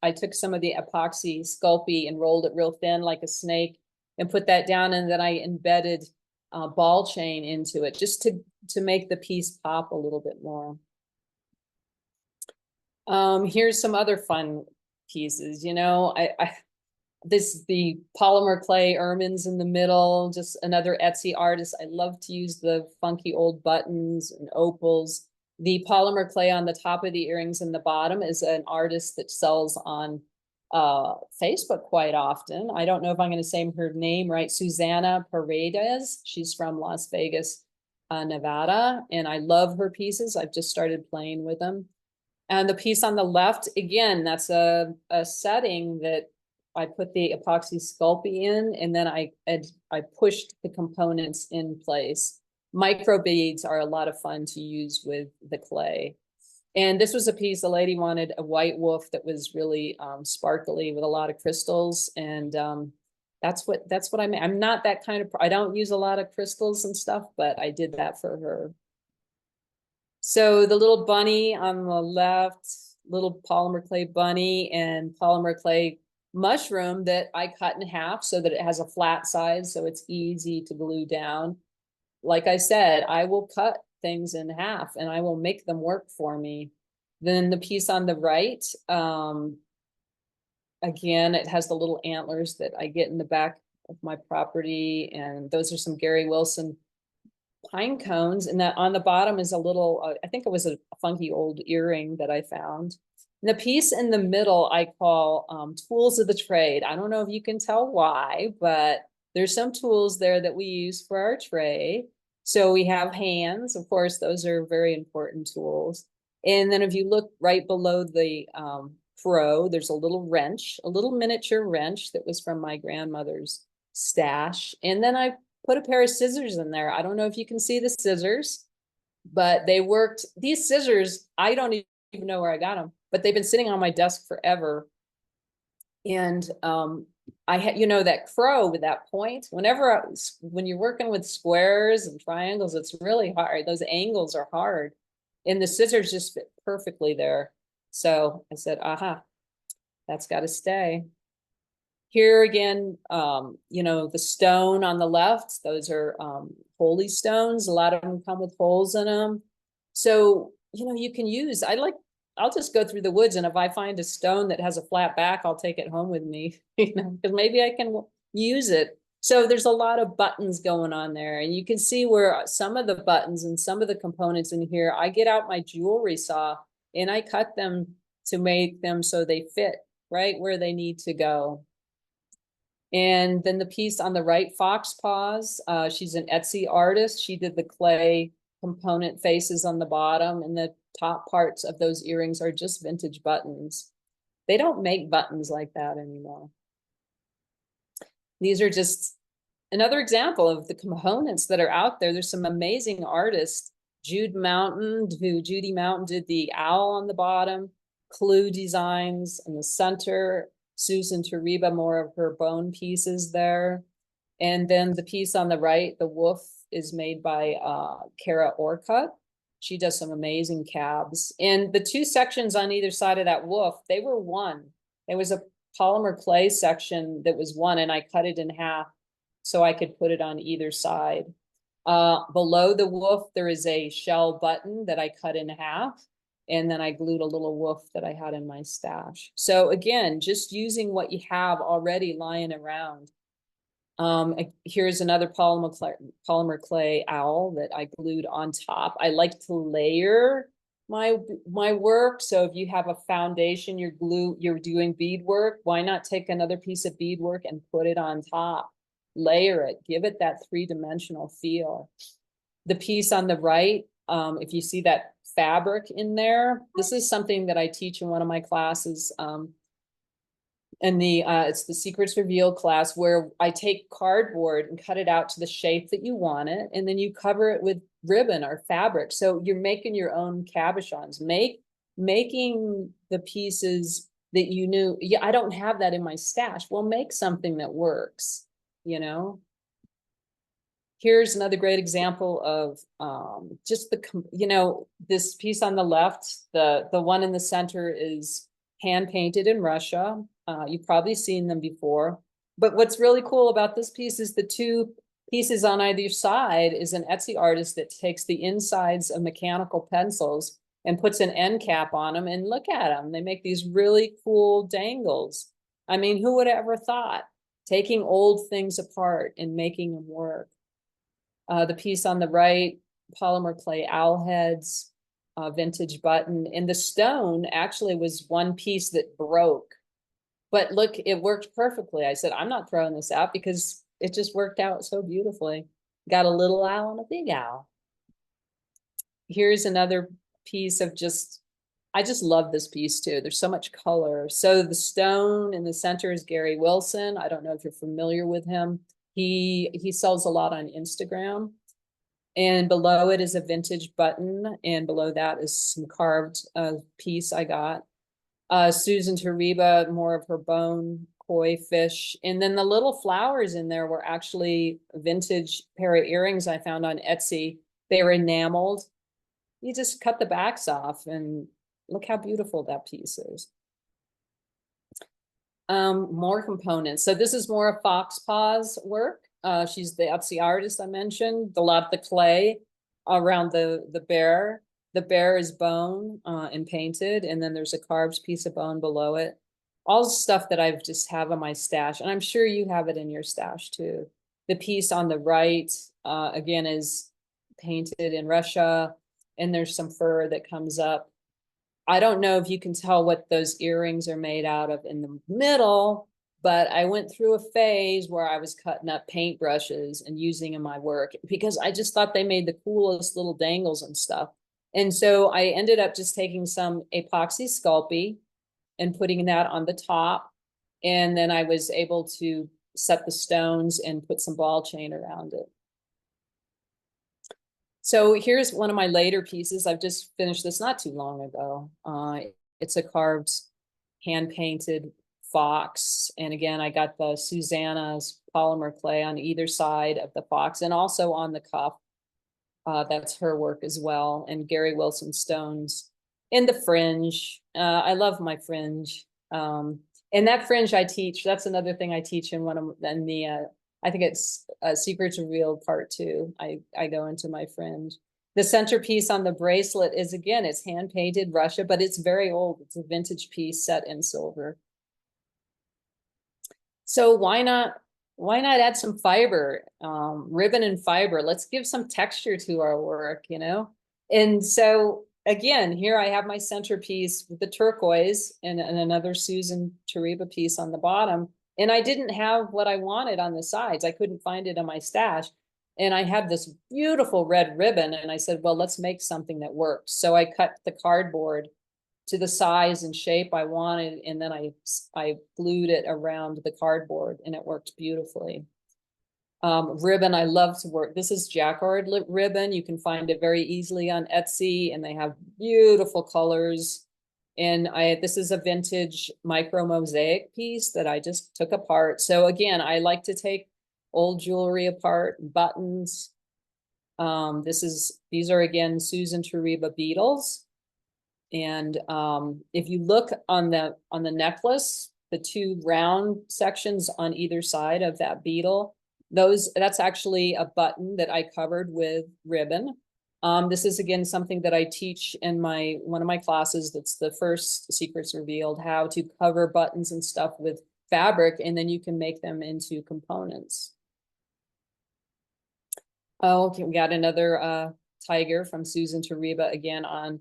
I took some of the epoxy Sculpey and rolled it real thin like a snake and put that down. And then I embedded ball chain into it just to make the piece pop a little bit more. Here's some other fun pieces, you know, the polymer clay ermines in the middle, just another Etsy artist. I love to use the funky old buttons and opals. The polymer clay on the top of the earrings and the bottom is an artist that sells on Facebook quite often. I don't know if I'm going to say her name right. Susana Paredes. She's from Las Vegas, Nevada. And I love her pieces. I've just started playing with them. And the piece on the left, again, that's a setting that I put the epoxy Sculpey in, and then I pushed the components in place. Micro beads are a lot of fun to use with the clay. And this was a piece, a lady wanted a white wolf that was really sparkly with a lot of crystals. And that's what I mean. I'm not that kind of, I don't use a lot of crystals and stuff, but I did that for her. So the little bunny on the left, little polymer clay bunny and polymer clay mushroom that I cut in half so that it has a flat side, so it's easy to glue down. Like I said, I will cut things in half and I will make them work for me. Then the piece on the right, again, it has the little antlers that I get in the back of my property, and those are some Gary Wilson pine cones, and that on the bottom is a little, I think it was a funky old earring that I found. And the piece in the middle I call tools of the trade. I don't know if you can tell why, but there's some tools there that we use for our trade. So we have hands, of course, those are very important tools. And then if you look right below the crow, there's a little wrench, a little miniature wrench that was from my grandmother's stash. And then I put a pair of scissors in there. I don't know if you can see the scissors, but they worked. These scissors, I don't even know where I got them, but they've been sitting on my desk forever. And I had, you know, that crow with that point, when you're working with squares and triangles, it's really hard. Those angles are hard. And the scissors just fit perfectly there. So I said, aha, that's got to stay. Here again, you know, the stone on the left, those are holy stones. A lot of them come with holes in them. So, you know, you can use, I'll just go through the woods, and if I find a stone that has a flat back, I'll take it home with me, you know, because maybe I can use it. So there's a lot of buttons going on there, and you can see where some of the buttons and some of the components in here, I get out my jewelry saw and I cut them to make them so they fit right where they need to go. And then the piece on the right, Fox Paws, she's an Etsy artist. She did the clay component faces on the bottom, and the top parts of those earrings are just vintage buttons. They don't make buttons like that anymore. These are just another example of the components that are out there. There's some amazing artists. Judy Mountain did the owl on the bottom, Clue Designs in the center, Susan Tariba, more of her bone pieces there. And then the piece on the right, the wolf, is made by Kara Orcutt. She does some amazing cabs. And the two sections on either side of that wolf, they were one. There was a polymer clay section that was one, and I cut it in half so I could put it on either side. Below the wolf, there is a shell button that I cut in half. And then I glued a little wolf that I had in my stash. So again, just using what you have already lying around. Here's another polymer clay owl that I glued on top. I like to layer my work. So if you have a foundation, you're doing beadwork, why not take another piece of beadwork and put it on top? Layer it, give it that three-dimensional feel. The piece on the right, if you see that fabric in there, this is something that I teach in one of my classes. And it's the Secrets Revealed class, where I take cardboard and cut it out to the shape that you want it, and then you cover it with ribbon or fabric. So you're making your own cabochons, making the pieces that you knew, yeah, I don't have that in my stash. Well, make something that works, you know? Here's another great example of just this piece on the left, the one in the center is hand painted in Russia. You've probably seen them before, but what's really cool about this piece is the two pieces on either side is an Etsy artist that takes the insides of mechanical pencils and puts an end cap on them, and look at them. They make these really cool dangles. I mean, who would have ever thought taking old things apart and making them work? The piece on the right, polymer clay owl heads, vintage button, and the stone actually was one piece that broke. But look, it worked perfectly. I said, I'm not throwing this out because it just worked out so beautifully. Got a little owl and a big owl. Here's another piece of I just love this piece too. There's so much color. So the stone in the center is Gary Wilson. I don't know if you're familiar with him. He sells a lot on Instagram. And below it is a vintage button. And below that is some carved piece I got. Susan Tariba, more of her bone koi fish. And then the little flowers in there were actually vintage pair of earrings I found on Etsy. They were enameled. You just cut the backs off and look how beautiful that piece is. More components. So this is more of Fox Paws work. She's the Etsy artist I mentioned. A lot of the clay around the bear. The bear is bone and painted, and then there's a carved piece of bone below it. All the stuff that I've just have in my stash, and I'm sure you have it in your stash too. The piece on the right, again, is painted in Russia, and there's some fur that comes up. I don't know if you can tell what those earrings are made out of in the middle, but I went through a phase where I was cutting up paintbrushes and using in my work because I just thought they made the coolest little dangles and stuff. And so I ended up just taking some epoxy Sculpey and putting that on the top. And then I was able to set the stones and put some ball chain around it. So here's one of my later pieces. I've just finished this not too long ago. It's a carved, hand-painted fox. And again, I got the Susanna's polymer clay on either side of the fox and also on the cuff. That's her work as well. And Gary Wilson stones in the fringe. I love my fringe. And that fringe I teach, that's another thing I teach in I think it's Secrets Revealed Part 2. I go into my fringe. The centerpiece on the bracelet is, again, it's hand painted Russia, but it's very old. It's a vintage piece set in silver. So why not add some fiber, ribbon and fiber? Let's give some texture to our work, you know? And so again, here I have my centerpiece with the turquoise and another Susan Tariba piece on the bottom. And I didn't have what I wanted on the sides. I couldn't find it in my stash. And I had this beautiful red ribbon. And I said, well, let's make something that works. So I cut the cardboard to the size and shape I wanted. And then I glued it around the cardboard and it worked beautifully. Ribbon, I love to work. This is jacquard ribbon. You can find it very easily on Etsy and they have beautiful colors. And this is a vintage micro mosaic piece that I just took apart. So again, I like to take old jewelry apart, buttons. These are again, Susan Tariba beetles. And if you look on the necklace, the two round sections on either side of that beetle, that's actually a button that I covered with ribbon. This is again something that I teach in one of my classes. That's the first Secrets Revealed, how to cover buttons and stuff with fabric, and then you can make them into components. Oh, okay, we got another tiger from Susan Tariba again on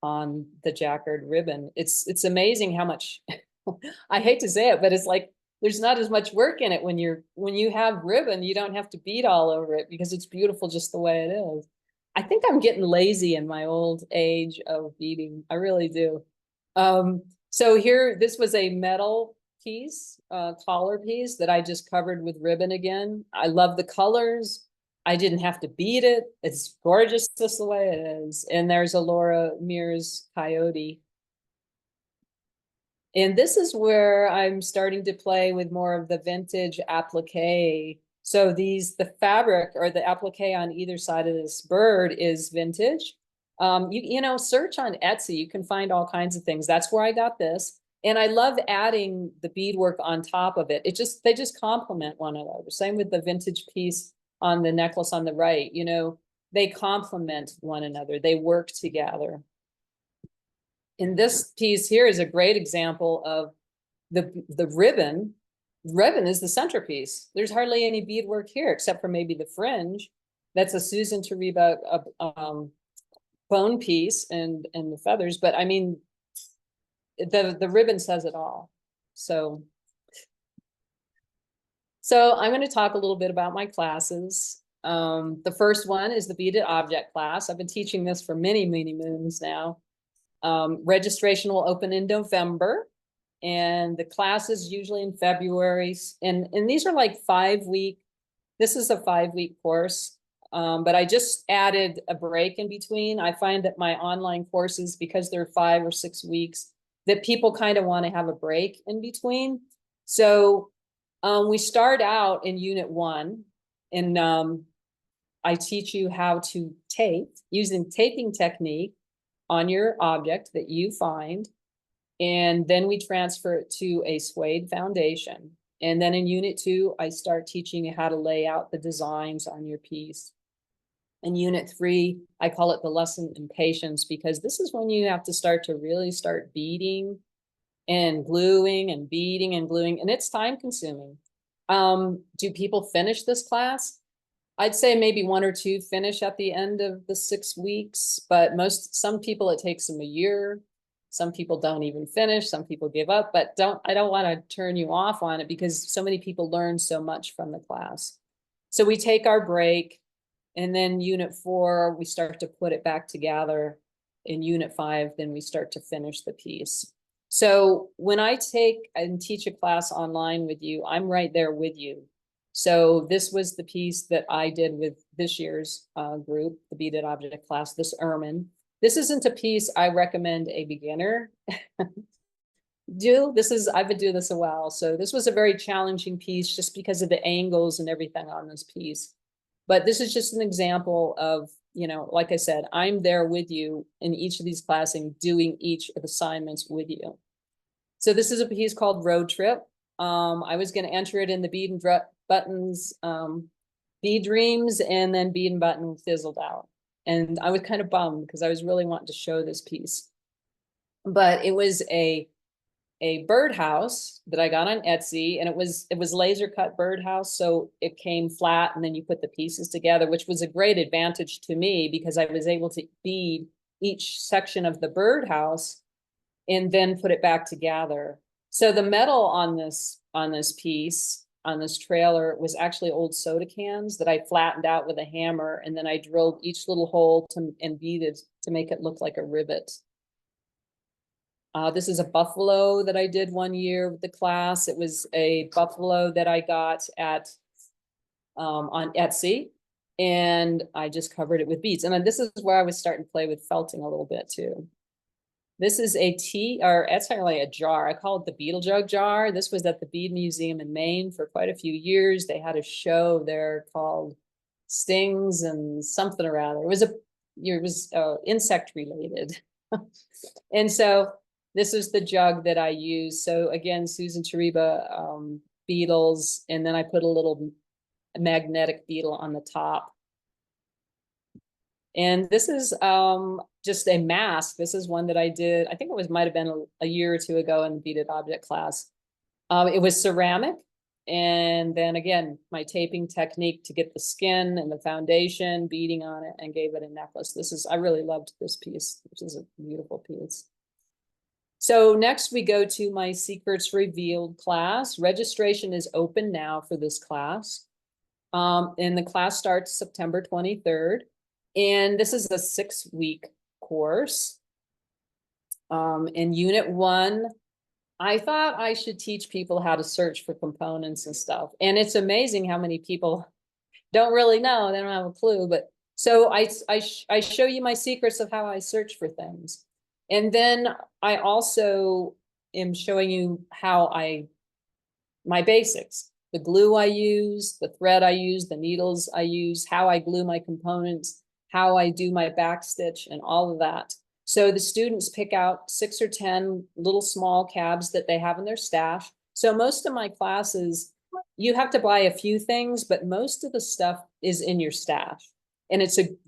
on the jacquard ribbon. It's amazing how much, I hate to say it, but it's like, there's not as much work in it when you have ribbon, you don't have to bead all over it because it's beautiful just the way it is. I think I'm getting lazy in my old age of beading. I really do. So here, this was a metal piece, collar piece that I just covered with ribbon again. I love the colors. I didn't have to bead it. It's gorgeous just the way it is. And there's a Laura Mears coyote. And this is where I'm starting to play with more of the vintage applique. So the fabric or the applique on either side of this bird is vintage. You know, search on Etsy, you can find all kinds of things. That's where I got this. And I love adding the beadwork on top of it. They just complement one another. Same with the vintage piece on the necklace on the right, you know, they complement one another. They work together. And this piece here is a great example of the ribbon. Ribbon is the centerpiece. There's hardly any beadwork here except for maybe the fringe. That's a Susan Tariba bone piece and the feathers. But I mean, the ribbon says it all. So I'm going to talk a little bit about my classes. The first one is the beaded object class. I've been teaching this for many, many moons now. Registration will open in November, and the class is usually in February. And these are like 5-week. This is a 5-week course, but I just added a break in between. I find that my online courses, because they're 5 or 6 weeks, that people kind of want to have a break in between. So we start out in Unit 1, and I teach you how to tape using taping technique on your object that you find. And then we transfer it to a suede foundation. And then in Unit 2, I start teaching you how to lay out the designs on your piece. In Unit 3, I call it the lesson in patience, because this is when you have to start to really start beading and gluing and beading and gluing, and it's time consuming. Do people finish this class? I'd say maybe 1 or 2 finish at the end of the 6 weeks, but some people, it takes them a year. Some people don't even finish. Some people give up, but I don't want to turn you off on it because so many people learn so much from the class. So we take our break, and then Unit 4, we start to put it back together. In Unit 5, then we start to finish the piece. So when I take and teach a class online with you, I'm right there with you. So this was the piece that I did with this year's group, the beaded object class, this ermine. This isn't a piece I recommend a beginner do. I've been doing this a while. So this was a very challenging piece just because of the angles and everything on this piece. But this is just an example of, you know, like I said, I'm there with you in each of these classes, doing each of the assignments with you. So this is a piece called Road Trip. I was going to enter it in the bead and buttons, bead dreams, and then bead and button fizzled out. And I was kind of bummed because I was really wanting to show this piece. But it was a birdhouse that I got on Etsy, and it was laser cut birdhouse, so it came flat, and then you put the pieces together, which was a great advantage to me because I was able to bead each section of the birdhouse and then put it back together. So the metal on this piece, on this trailer, was actually old soda cans that I flattened out with a hammer, and then I drilled each little hole and beaded to make it look like a rivet. This is a buffalo that I did one year with the class. It was a buffalo that I got on Etsy, and I just covered it with beads. And then this is where I was starting to play with felting a little bit too. This is it's actually a jar. I call it the Beetle Jug jar. This was at the Bead Museum in Maine for quite a few years. They had a show there called Stings and something or other. It was insect related. And so this is the jug that I use. So again, Susan Tariba beetles, and then I put a little magnetic beetle on the top. And this is just a mask. This is one that I did, I think it might have been a year or 2 ago in the beaded object class. It was ceramic, And then again, my taping technique to get the skin and the foundation, beading on it, and gave it a necklace. I really loved this piece, which is a beautiful piece. So next we go to my Secrets Revealed class. Registration is open now for this class. And the class starts September 23rd. And this is a 6-week course. In Unit 1, I thought I should teach people how to search for components and stuff. And it's amazing how many people don't really know, they don't have a clue. But so I show you my secrets of how I search for things. And then I also am showing you how my basics, the glue I use, the thread I use, the needles I use, how I glue my components, how I do my back stitch, and all of that. So the students pick out 6 or 10 little small cabs that they have in their stash. So most of my classes, you have to buy a few things, but most of the stuff is in your stash. And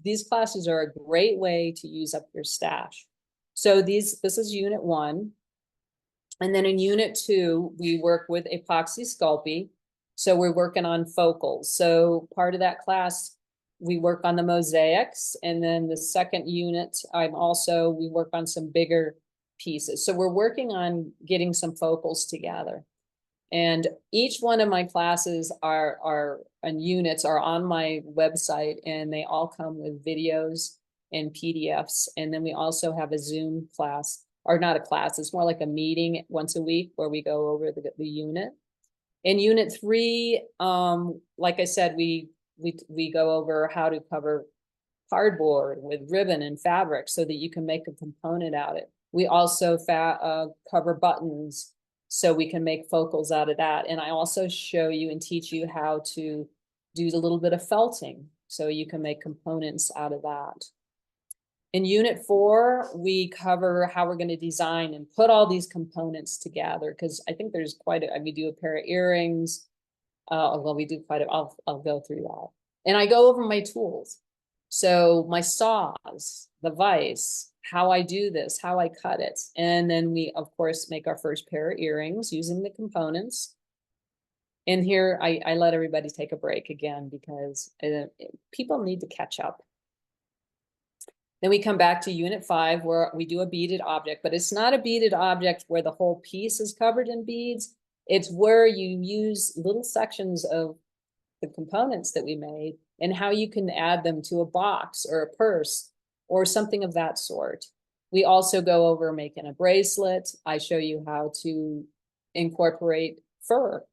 these classes are a great way to use up your stash. So this is Unit 1. And then in Unit 2, we work with epoxy Sculpey. So we're working on focals. So part of that class, we work on the mosaics. And then the second unit, we work on some bigger pieces. So we're working on getting some focals together. And each one of my classes and units are on my website, and they all come with videos and PDFs. And then we also have a Zoom class, or not a class, it's more like a meeting once a week where we go over the unit. In Unit 3, like I said, we go over how to cover cardboard with ribbon and fabric so that you can make a component out of it. We also cover buttons so we can make focals out of that. And I also show you and teach you how to do a little bit of felting so you can make components out of that. In Unit 4, we cover how we're going to design and put all these components together, because I think there's we do a pair of earrings. Well, we do I'll go through that. And I go over my tools. So my saws, the vise, how I do this, how I cut it. And then we, of course, make our first pair of earrings using the components. And here I let everybody take a break again, because people need to catch up. Then we come back to Unit 5, where we do a beaded object, but it's not a beaded object where the whole piece is covered in beads. It's where you use little sections of the components that we made and how you can add them to a box or a purse or something of that sort. We also go over making a bracelet. I show you how to incorporate fur.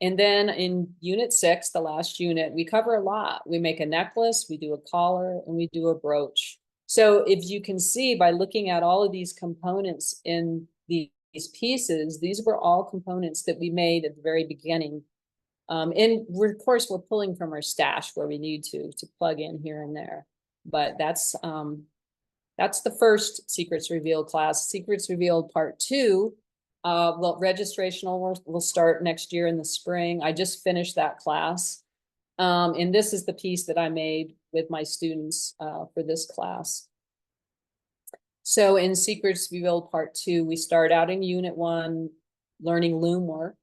And then in Unit 6, the last unit, we cover a lot. We make a necklace, we do a collar, and we do a brooch. So if you can see by looking at all of these components in these pieces, these were all components that we made at the very beginning. And of course, we're pulling from our stash where we need to plug in here and there. But that's the first Secrets Revealed class. Secrets Revealed Part 2. Well, registration will start next year in the spring. I just finished that class. And this is the piece that I made with my students for this class. So in Secrets Revealed Part 2, we start out in Unit 1, learning loom work.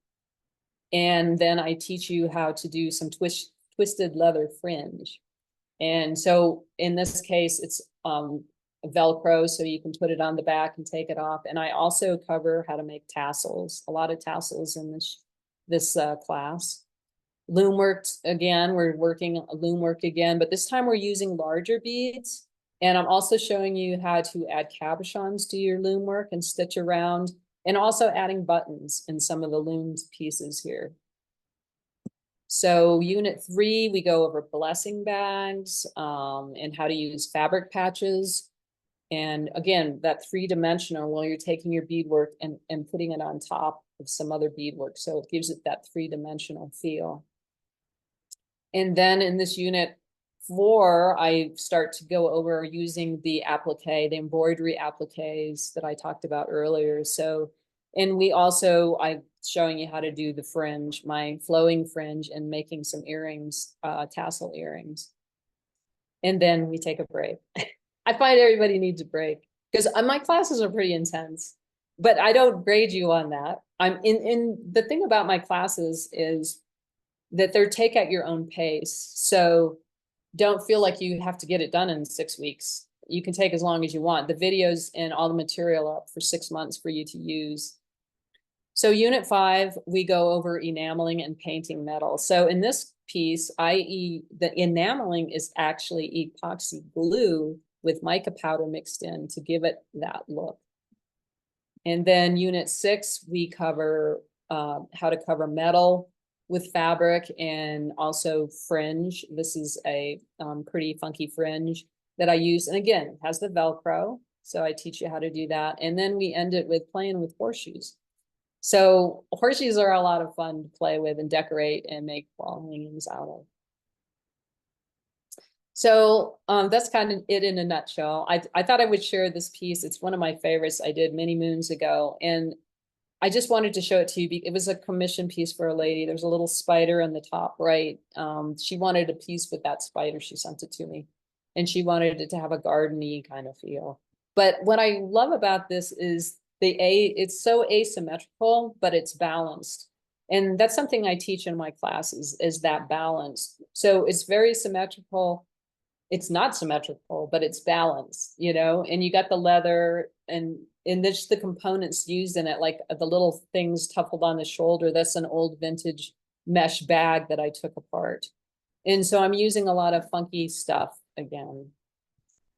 And then I teach you how to do some twisted leather fringe. And so in this case, it's Velcro, so you can put it on the back and take it off. And I also cover how to make tassels, a lot of tassels in this class. Loom work again, we're working loom work again, but this time we're using larger beads. And I'm also showing you how to add cabochons to your loom work and stitch around, and also adding buttons in some of the loom pieces here. So Unit 3, we go over blessing bags and how to use fabric patches. And again, that 3-dimensional, while you're taking your beadwork and putting it on top of some other beadwork. So it gives it that 3-dimensional feel. And then in this Unit 4, I start to go over using the applique, the embroidery appliques that I talked about earlier. So, and I'm showing you how to do the fringe, my flowing fringe, and making some earrings, tassel earrings. And then we take a break. I find everybody needs a break because my classes are pretty intense, but I don't grade you on that. in the thing about my classes is that they're take at your own pace. So don't feel like you have to get it done in 6 weeks. You can take as long as you want. The videos and all the material up for 6 months for you to use. So unit 5, we go over enameling and painting metal. So in this piece, the enameling is actually epoxy glue with mica powder mixed in to give it that look. And then unit 6, we cover how to cover metal with fabric and also fringe. This is a pretty funky fringe that I use. And again, it has the Velcro. So I teach you how to do that. And then we end it with playing with horseshoes. So horseshoes are a lot of fun to play with and decorate and make wall hangings out of. So that's kind of it in a nutshell. I thought I would share this piece. It's one of my favorites I did many moons ago. And I just wanted to show it to you. It was a commission piece for a lady. There's a little spider on the top right. She wanted a piece with that spider. She sent it to me. And she wanted it to have a garden-y kind of feel. But what I love about this is it's so asymmetrical, but it's balanced. And that's something I teach in my classes is that balance. So it's very symmetrical. It's not symmetrical, but it's balanced, you know, and you got the leather and there's the components used in it, like the little things tuffled on the shoulder. That's an old vintage mesh bag that I took apart. And so I'm using a lot of funky stuff again.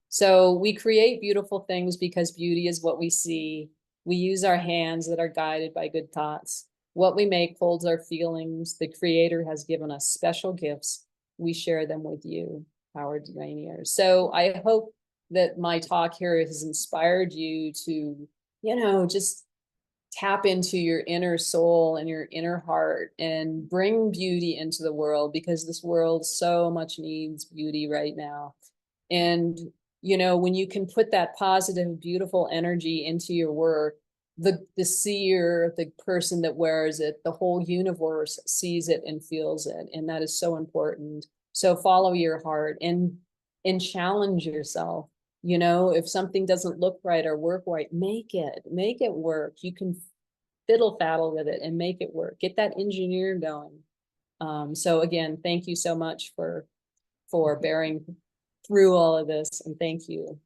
So we create beautiful things because beauty is what we see. We use our hands that are guided by good thoughts. What we make holds our feelings. The Creator has given us special gifts. We share them with you, Howard Rainier. So I hope that my talk here has inspired you to, you know, just tap into your inner soul and your inner heart and bring beauty into the world because this world so much needs beauty right now. And, you know, when you can put that positive, beautiful energy into your work, the seer, the person that wears it, the whole universe sees it and feels it. And that is so important. So follow your heart and challenge yourself. You know, if something doesn't look right or work right, make it work. You can fiddle faddle with it and make it work. Get that engineer going. So again, thank you so much for bearing through all of this, and thank you.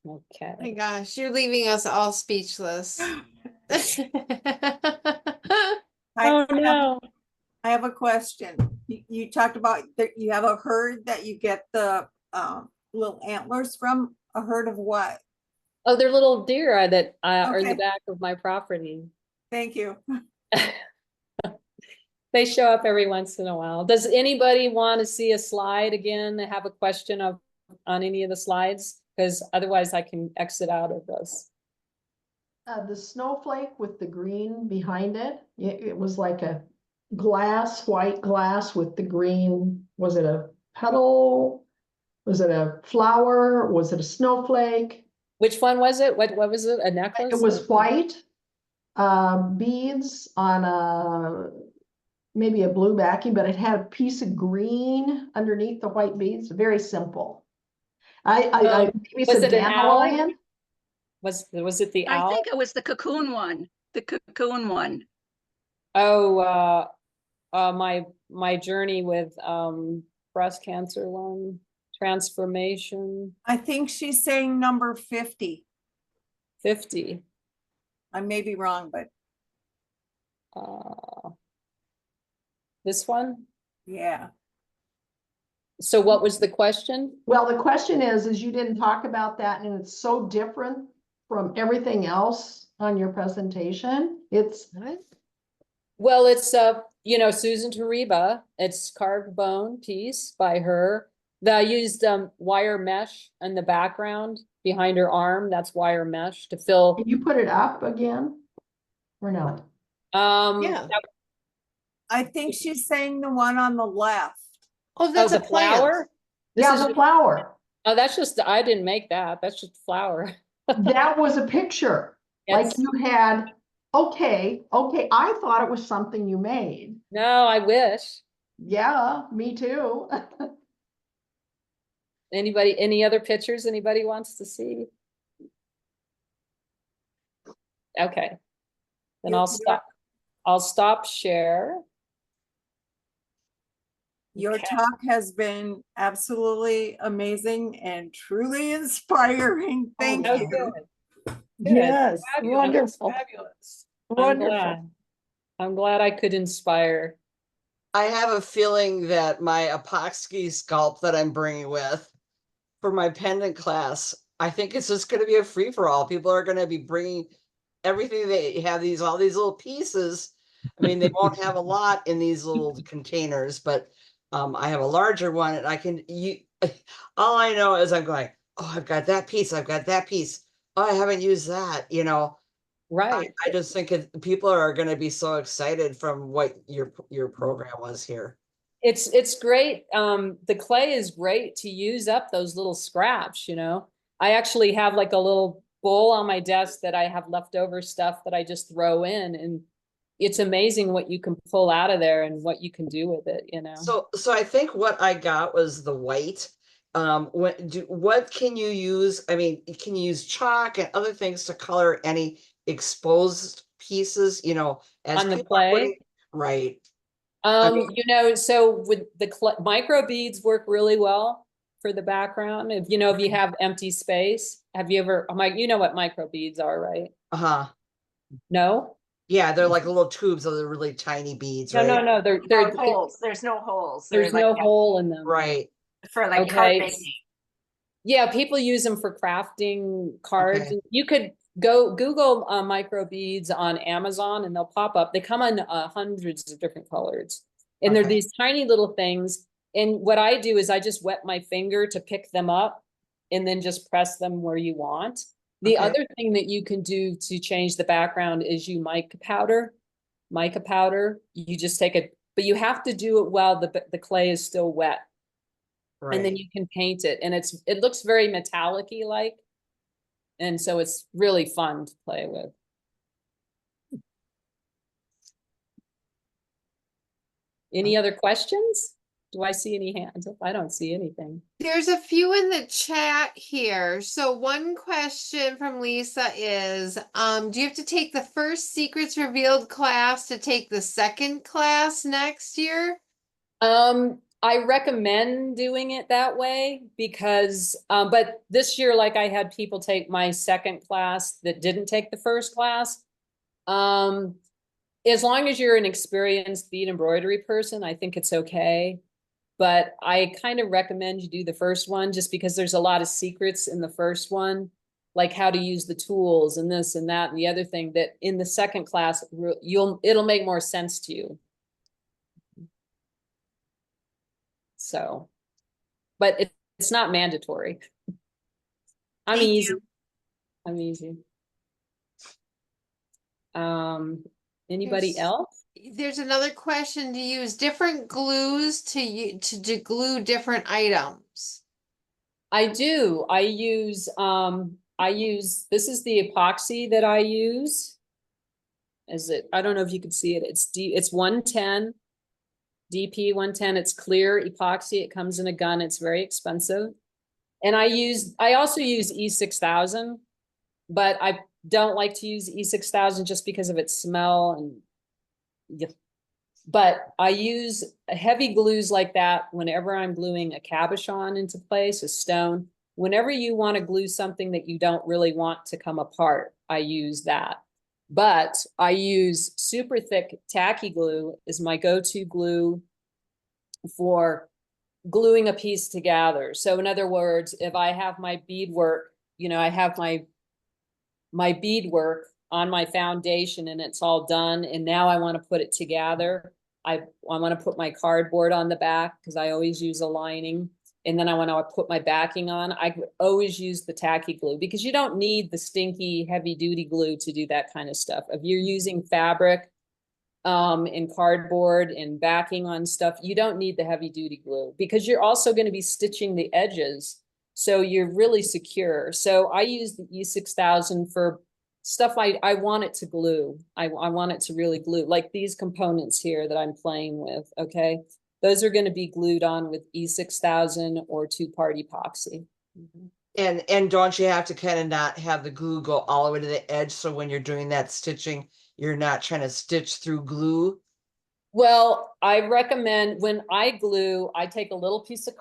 Okay. My gosh, you're leaving us all speechless. Oh no. I have a question. You talked about that you have a herd that you get the little antlers from. A herd of what? Oh, they're little deer that are in the Okay. back of my property. Thank you. They show up every once in a while. Does anybody want to see a slide again? Have a question on any of the slides? Because otherwise I can exit out of this. The snowflake with the green behind it, it was like a glass, white glass with the green. Was it a petal? Was it a flower? Was it a snowflake? Which one was it? What was it? A necklace? It was white, beads on maybe a blue backing, but it had a piece of green underneath the white beads. Very simple. I maybe was it an owl? dandelion. Was it the owl? I think it was the cocoon one. The cocoon one. Oh, my journey with breast cancer one, transformation. I think she's saying number 50. 50. I may be wrong, but this one? yeah. So what was the question? Well, the question is you didn't talk about that, and it's so different from everything else on your presentation. It's What? Well, it's you know, Susan Tariba. It's carved bone piece by her. I used wire mesh in the background behind her arm. That's wire mesh to fill. Can you put it up again or not? Yeah. I think she's saying the one on the left. Oh, that's the a plant. flower. This Yeah, is the flower. Oh, that's just, I didn't make that. That's just flower. That was a picture. Like It's, you had, okay, I thought it was something you made. no, I wish. Yeah, me too. Anybody, any other pictures anybody wants to see? Okay, then I'll stop share. Your Okay. talk has been absolutely amazing and truly inspiring. Thank Oh, you. good. Yes, Fabulous, wonderful, fabulous. wonderful. I'm glad I could inspire. I have a feeling that my epoxy sculpt that I'm bringing with for my pendant class, I think it's just going to be a free for all. People are going to be bringing everything. They have all these little pieces. I mean, they won't have a lot in these little containers, but I have a larger one, and all I know is I'm going, oh, I've got that piece. I've got that piece. Oh, I haven't used that. Right. I just think people are going to be so excited from what your program was here. It's great. The clay is great to use up those little scraps, you know. I actually have like a little bowl on my desk that I have leftover stuff that I just throw in, and it's amazing what you can pull out of there and what you can do with it, you know. So I think what I got was the white. What can you use? I mean, can you use chalk and other things to color any exposed pieces, as On the people are clay? right. I mean, So with the micro beads work really well for the background. If you have empty space, have you ever, Mike, you know what micro beads are, right? uh-huh. No? Yeah, they're like little tubes of the really tiny beads, right? No, they're No holes. There's no holes. They're there's like no hole in them. Right. for like card Okay. making. Yeah, people use them for crafting cards. Okay. You could go Google micro beads on Amazon and they'll pop up. They come in hundreds of different colors. And they're Okay. these tiny little things. And what I do is I just wet my finger to pick them up and then just press them where you want. The Okay. other thing that you can do to change the background is you mica powder. Mica powder, you just take it, but you have to do it while the clay is still wet. And then Right. you can paint it, and it looks very metallic-y like, and so it's really fun to play with. Any other questions? Do I see any hands? I don't see anything. There's a few in the chat here. So one question from Lisa is, do you have to take the first Secrets Revealed class to take the second class next year? I recommend doing it that way because, but this year, like I had people take my second class that didn't take the first class. As long as you're an experienced bead embroidery person, I think it's okay. But I kind of recommend you do the first one just because there's a lot of secrets in the first one, like how to use the tools and this and that and the other thing that in the second class, it'll make more sense to you. So, but it's not mandatory. I'm Thank easy. you. There's Anybody else? There's another question. Do you use different glues to glue different items? I do. I use, this is the epoxy that I use. I don't know if you can see it. It's 110, DP 110. It's clear epoxy. It comes in a gun. It's very expensive. And I also use E6000, but I don't like to use E6000 just because of its smell and yeah. But I use heavy glues like that whenever I'm gluing a cabochon into place, a stone. Whenever you want to glue something that you don't really want to come apart, I use that. But I use super thick tacky glue is my go-to glue for gluing a piece together. So in other words, if I have my beadwork, I have my beadwork on my foundation and it's all done. And now I want to put it together. I want to put my cardboard on the back because I always use a lining. And then I want to put my backing on. I could always use the tacky glue because you don't need the stinky heavy duty glue to do that kind of stuff. If you're using fabric and cardboard and backing on stuff, you don't need the heavy duty glue because you're also going to be stitching the edges. So you're really secure. So I use the E6000 for stuff I want it to glue. I want it to really glue, like these components here that I'm playing with, okay? those are going to be glued on with E6000 or two-part epoxy. And don't you have to kind of not have the glue go all the way to the edge? So when you're doing that stitching, you're not trying to stitch through glue? Well, I recommend when I glue, I take a little piece of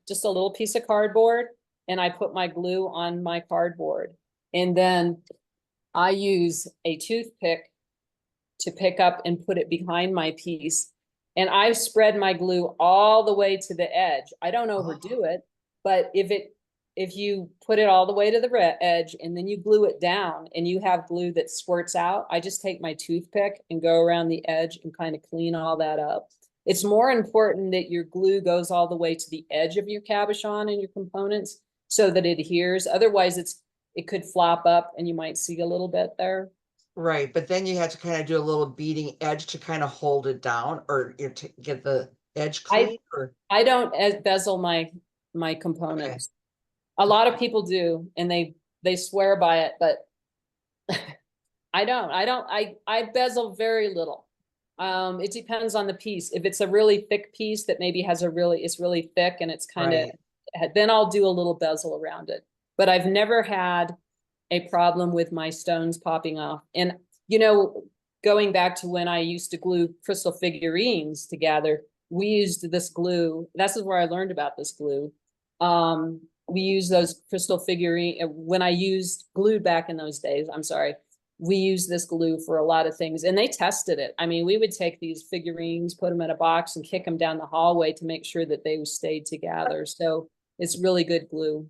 just a little piece of cardboard, and I put my glue on my cardboard. And then I use a toothpick to pick up and put it behind my piece. And I've spread my glue all the way to the edge. I don't overdo it, but if you put it all the way to the edge and then you glue it down and you have glue that squirts out, I just take my toothpick and go around the edge and kind of clean all that up. It's more important that your glue goes all the way to the edge of your cabochon and your components so that it adheres. Otherwise, it could flop up and you might see a little bit there. Right, but then you have to kind of do a little beading edge to kind of hold it down, or to get the edge clean, or I don't bezel my components. A lot of people do, and they swear by it, but I don't. I bezel very little. It depends on the piece. If it's a really thick piece that maybe it's really thick and it's kind of, then I'll do a little bezel around it. But I've never had a problem with my stones popping off. And, you know, going back to when I used to glue crystal figurines together, we used this glue. This is where I learned about this glue. We used those crystal figurine when I used glue back in those days. I'm sorry. We used this glue for a lot of things, and they tested it. I mean, we would take these figurines, put them in a box and kick them down the hallway to make sure that they stayed together. So it's really good glue.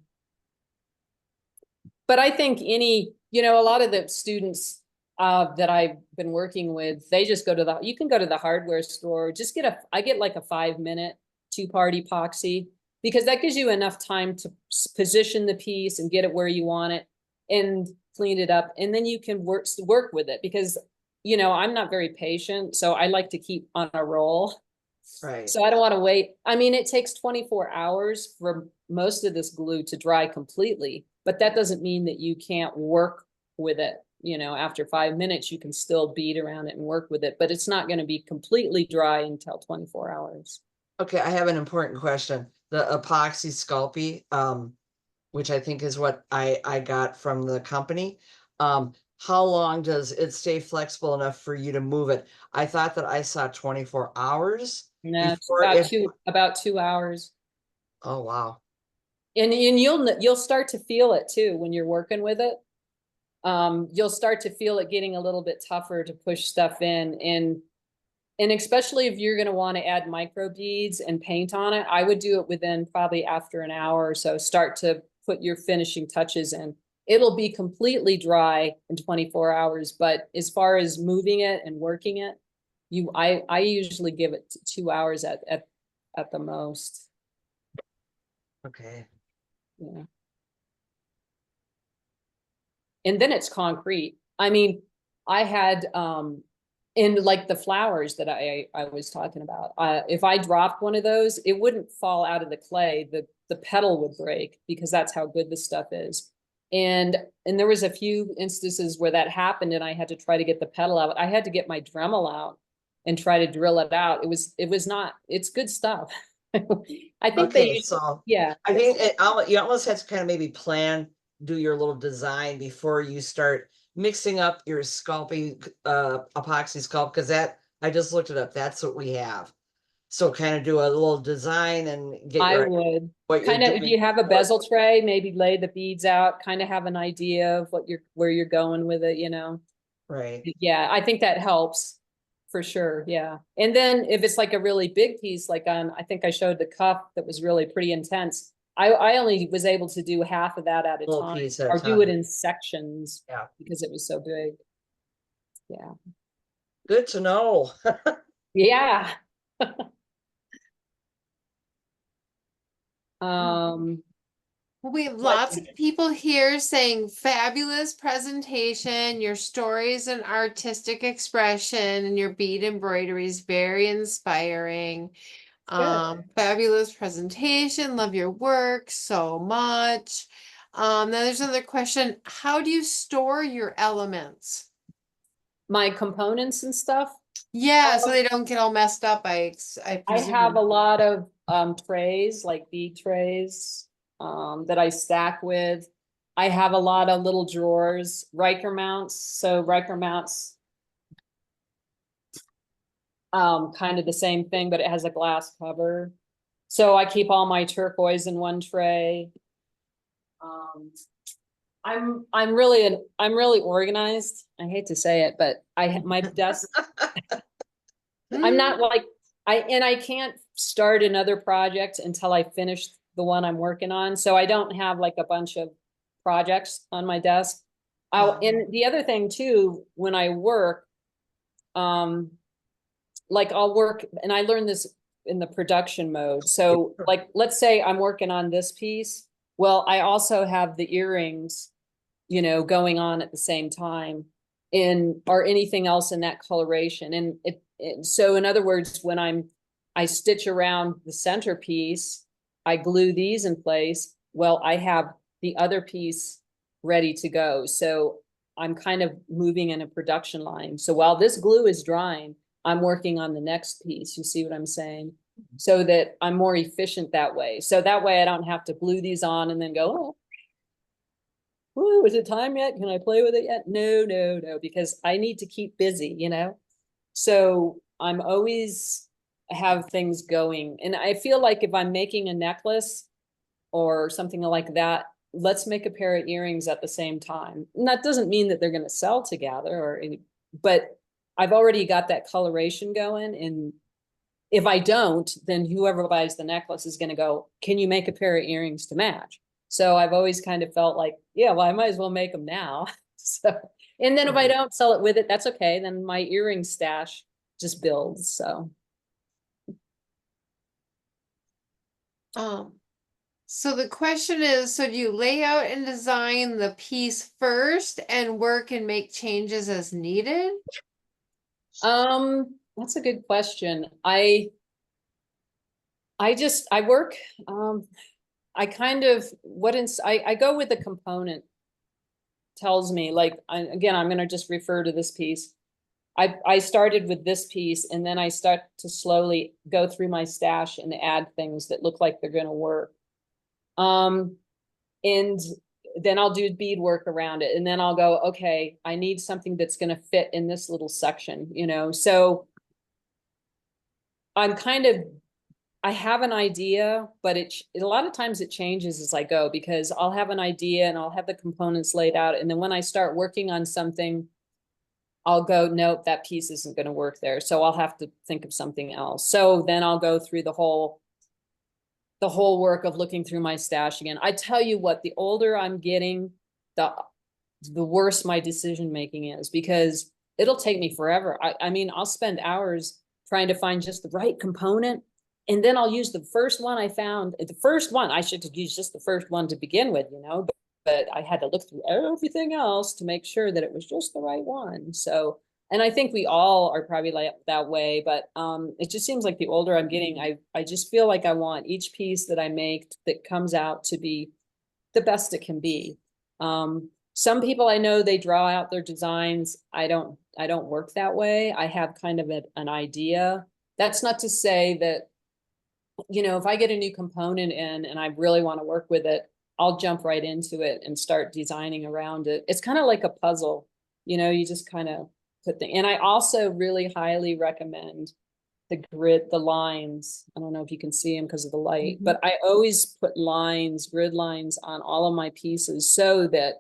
But I think a lot of the students that I've been working with, they just you can go to the hardware store, just I get like a 5-minute two-part epoxy, because that gives you enough time to position the piece and get it where you want it and clean it up. And then you can work with it, because, I'm not very patient. So I like to keep on a roll. right. So I don't want to wait. I mean, it takes 24 hours for most of this glue to dry completely, but that doesn't mean that you can't work with it. After 5 minutes, you can still bead around it and work with it, but it's not going to be completely dry until 24 hours. Okay, I have an important question. The epoxy Sculpey, which I think is what I got from the company. How long does it stay flexible enough for you to move it? I thought that I saw 24 hours. No, it's before about 2 hours. Oh, wow. And you'll start to feel it too when you're working with it. You'll start to feel it getting a little bit tougher to push stuff in, and especially if you're going to want to add micro beads and paint on it, I would do it within probably after an hour or so. Start to put your finishing touches in. It'll be completely dry in 24 hours, but as far as moving it and working it, I usually give it 2 hours at the most. Okay. Yeah. And then it's concrete. I mean, I had in like the flowers that I was talking about, if I dropped one of those, it wouldn't fall out of the clay. The petal would break, because that's how good the stuff is. And there was a few instances where that happened, and I had to try to get the petal out. I had to get my Dremel out and try to drill it out. It's good stuff. I think yeah. I think you almost have to kind of maybe do your little design before you start mixing up your epoxy sculpt, because I just looked it up. That's what we have. So kind of do a little design and get what kind of, if you have a bezel tray, maybe lay the beads out, kind of have an idea of where you're going with it, Right. Yeah, I think that helps for sure. Yeah. And then if it's like a really big piece, like I think I showed the cuff that was really pretty intense. I only was able to do half of that at a time, or do it in sections. Yeah. Because it was so big. Yeah. Good to know. Yeah. We have lots of people here saying fabulous presentation, your stories and artistic expression, and your bead embroidery is very inspiring. Fabulous presentation, love your work so much. Now there's another question. How do you store your elements? My components and stuff? Yeah, so they don't get all messed up, I I have presume. a lot of trays, like bead trays, that I stack with. I have a lot of little drawers, Riker mounts. So Riker mounts, kind of the same thing, but it has a glass cover. So I keep all my turquoise in one tray. I'm really organized. I hate to say it, but my desk, I'm not like, I can't start another project until I finish the one I'm working on. So I don't have like a bunch of projects on my desk. And the other thing too, when I work, like I'll work, and I learned this in the production mode. So like, let's say I'm working on this piece. Well, I also have the earrings, going on at the same time or anything else in that coloration. And so in other words, when I stitch around the centerpiece, I glue these in place. Well, I have the other piece ready to go. So I'm kind of moving in a production line. So while this glue is drying, I'm working on the next piece. You see what I'm saying? So that I'm more efficient that way. So that way I don't have to glue these on and then go, oh, is it time yet? Can I play with it yet? No, because I need to keep busy, So I'm always have things going. And I feel like if I'm making a necklace or something like that, let's make a pair of earrings at the same time. And that doesn't mean that they're going to sell together but I've already got that coloration going. And if I don't, then whoever buys the necklace is going to go, can you make a pair of earrings to match? So I've always kind of felt like, yeah, well, I might as well make them now. So, and then if I don't sell it with it, that's okay. Then my earring stash just builds. So. So the question is, so do you lay out and design the piece first and work and make changes as needed? That's a good question. I work, I kind of, I go with the component tells me, like, again, I'm going to just refer to this piece. I started with this piece, and then I start to slowly go through my stash and add things that look like they're going to work. And then I'll do beadwork around it, and then I'll go, okay, I need something that's going to fit in this little section, So I'm kind of, I have an idea, but a lot of times it changes as I go, because I'll have an idea and I'll have the components laid out. And then when I start working on something, I'll go, nope, that piece isn't going to work there. So I'll have to think of something else. So then I'll go through the whole work of looking through my stash again. I tell you what, the older I'm getting, the worse my decision making is, because it'll take me forever. I mean, I'll spend hours trying to find just the right component. And then I'll use the first one I found. The first one, I should have used just the first one to begin with, but I had to look through everything else to make sure that it was just the right one. So, and I think we all are probably like that way, but it just seems like the older I'm getting, I just feel like I want each piece that I make that comes out to be the best it can be. Some people I know, they draw out their designs. I don't work that way. I have kind of an idea. That's not to say that, if I get a new component in and I really want to work with it, I'll jump right into it and start designing around it. It's kind of like a puzzle, you just kind of put and I also really highly recommend the lines. I don't know if you can see them because of the light, but I always put grid lines on all of my pieces, so that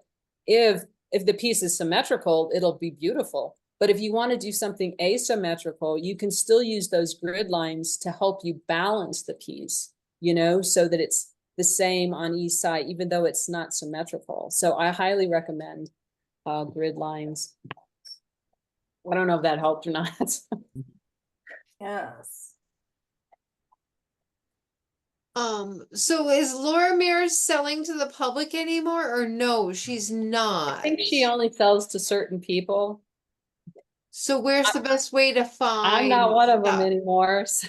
if the piece is symmetrical, it'll be beautiful. But if you want to do something asymmetrical, you can still use those grid lines to help you balance the piece, so that it's the same on each side, even though it's not symmetrical. So I highly recommend grid lines. I don't know if that helped or not. Yes. So is Laura Mears selling to the public anymore, or no, she's not? I think she only sells to certain people. So where's the best way to find? I'm not one of them stuff? anymore. So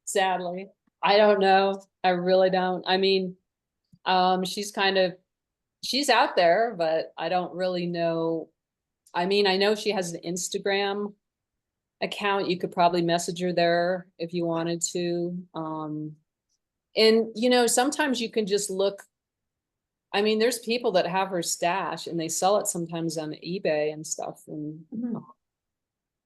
sadly, I don't know. I really don't. I mean, she's out there, but I don't really know. I mean, I know she has an Instagram, account. You could probably message her there if you wanted to. And you know, sometimes you can just look. I mean, there's people that have her stash and they sell it sometimes on eBay and stuff, and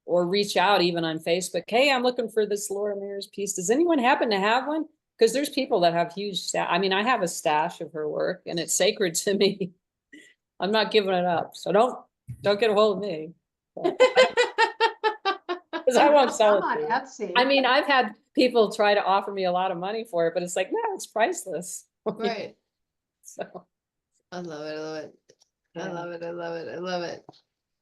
or reach out even on Facebook. Hey, I'm looking for this Laura Mears piece. Does anyone happen to have one? Because there's people that have huge stash. I mean, I have a stash of her work and it's sacred to me. I'm not giving it up. So don't get a hold of me. Because I won't sell I'm it. on To you. Etsy. I mean, I've had people try to offer me a lot of money for it, but it's like, no, it's priceless. Right. So I love it. I love it. I Yeah. love it. I love it. I love it.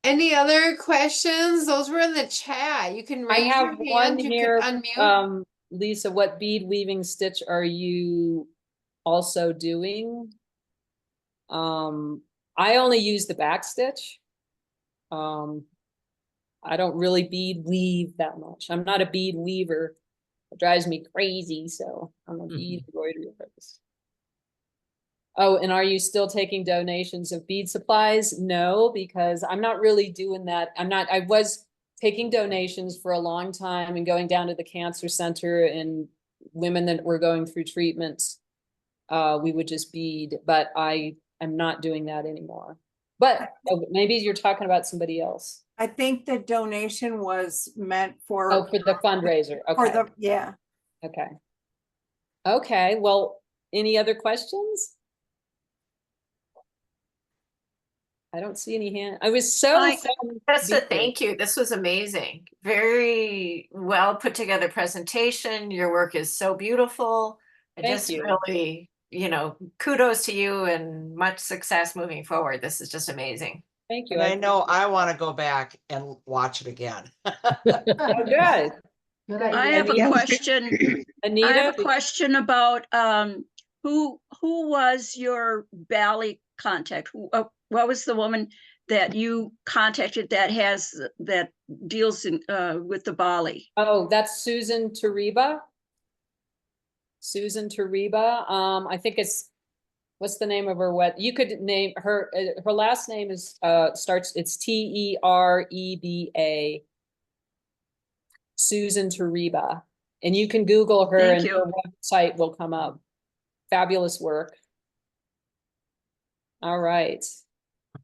Any other questions? Those were in the chat. You can I raise have your one hand. You here. can unmute. Lisa, what bead weaving stitch are you also doing? I only use the back stitch. I don't really bead weave that much. I'm not a bead weaver. It drives me crazy, so I'm a bead embroidery artist. Oh, and are you still taking donations of bead supplies? No, because I'm not really doing that. I was taking donations for a long time and going down to the cancer center, and women that were going through treatments, we would just bead, but I'm not doing that anymore. But maybe you're talking about somebody else. I think the donation was meant for. Oh, for the fundraiser. For Okay. the, yeah. Okay. Okay. Well, any other questions? I don't see any hand. I was so fun. That's a being here. thank you. This was amazing. Very well put together presentation. Your work is so beautiful. I Thank just you. really, kudos to you and much success moving forward. This is just amazing. Thank you. And I know I want to go back and watch it again. Oh, good. Good I idea. have a question. Anita, I have a question about who was your Bali contact? What was the woman that you contacted that deals in with the Bali? Oh, that's Susan Tariba. Susan Tariba. I think what's the name of her you could name her, her last name is it's Tereba. Susan Tariba. And you can Google her. Thank and you. her website will come up. Fabulous work. All right.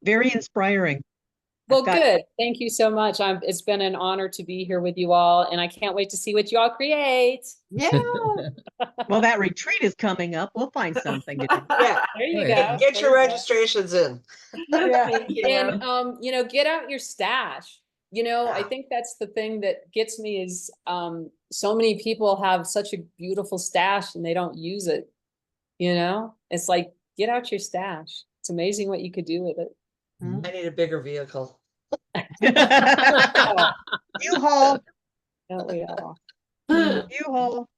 Very inspiring. Well, good. Thank you so much. It's been an honor to be here with you all, and I can't wait to see what you all create. Yeah. Well, that retreat is coming up. We'll find something to do. Yeah. There you Right. go. Get your There you go. registrations in. Thank you. And get out your stash. I think that's the thing that gets me is so many people have such a beautiful stash and they don't use it. It's like, get out your stash. It's amazing what you could do with it. I need a bigger vehicle. U-Haul. Don't we all? U-Haul.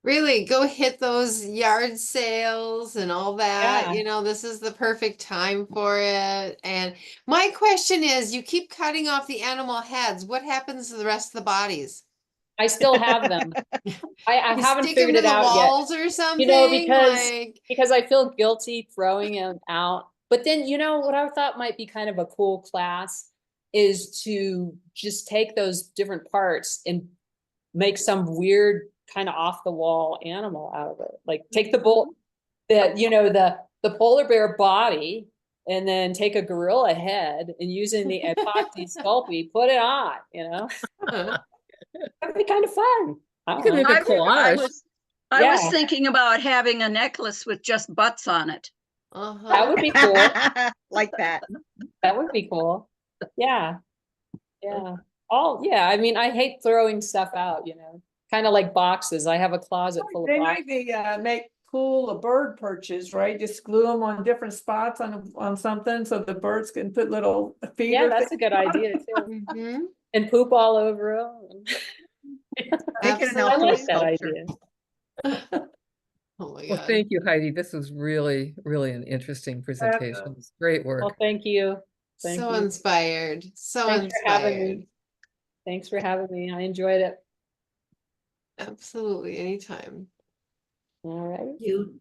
Really go hit those yard sales and all that. Yeah. This is the perfect time for it. And my question is, you keep cutting off the animal heads. What happens to the rest of the bodies? I still have them. I You haven't stick them figured to it the out walls yet. or something? Because I feel guilty throwing them out. But then, what I thought might be kind of a cool class is to just take those different parts and make some weird kind of off the wall animal out of it. Like take the the polar bear body and then take a gorilla head and using the epoxy Sculpey, put it on, That'd be kind of fun. You can make a collage. I was thinking about having a necklace with just butts on it. That would be cool. Like that. That would be cool. Yeah. Yeah. I mean, I hate throwing stuff out, kind of like boxes. I have a closet full of They boxes. maybe make cool bird perches, right? Just glue them on different spots on something so the birds can put little feet. Yeah, that's a good idea too. And poop all over them. Make it an I outdoor like that sculpture. idea. Oh my Well, God. thank you, Heidi. This was really, really an interesting presentation. It's great work. Well, thank you. Thank So you. inspired. So Thanks for having inspired. me. Thanks for having me. I enjoyed it. Absolutely. Anytime. All right. You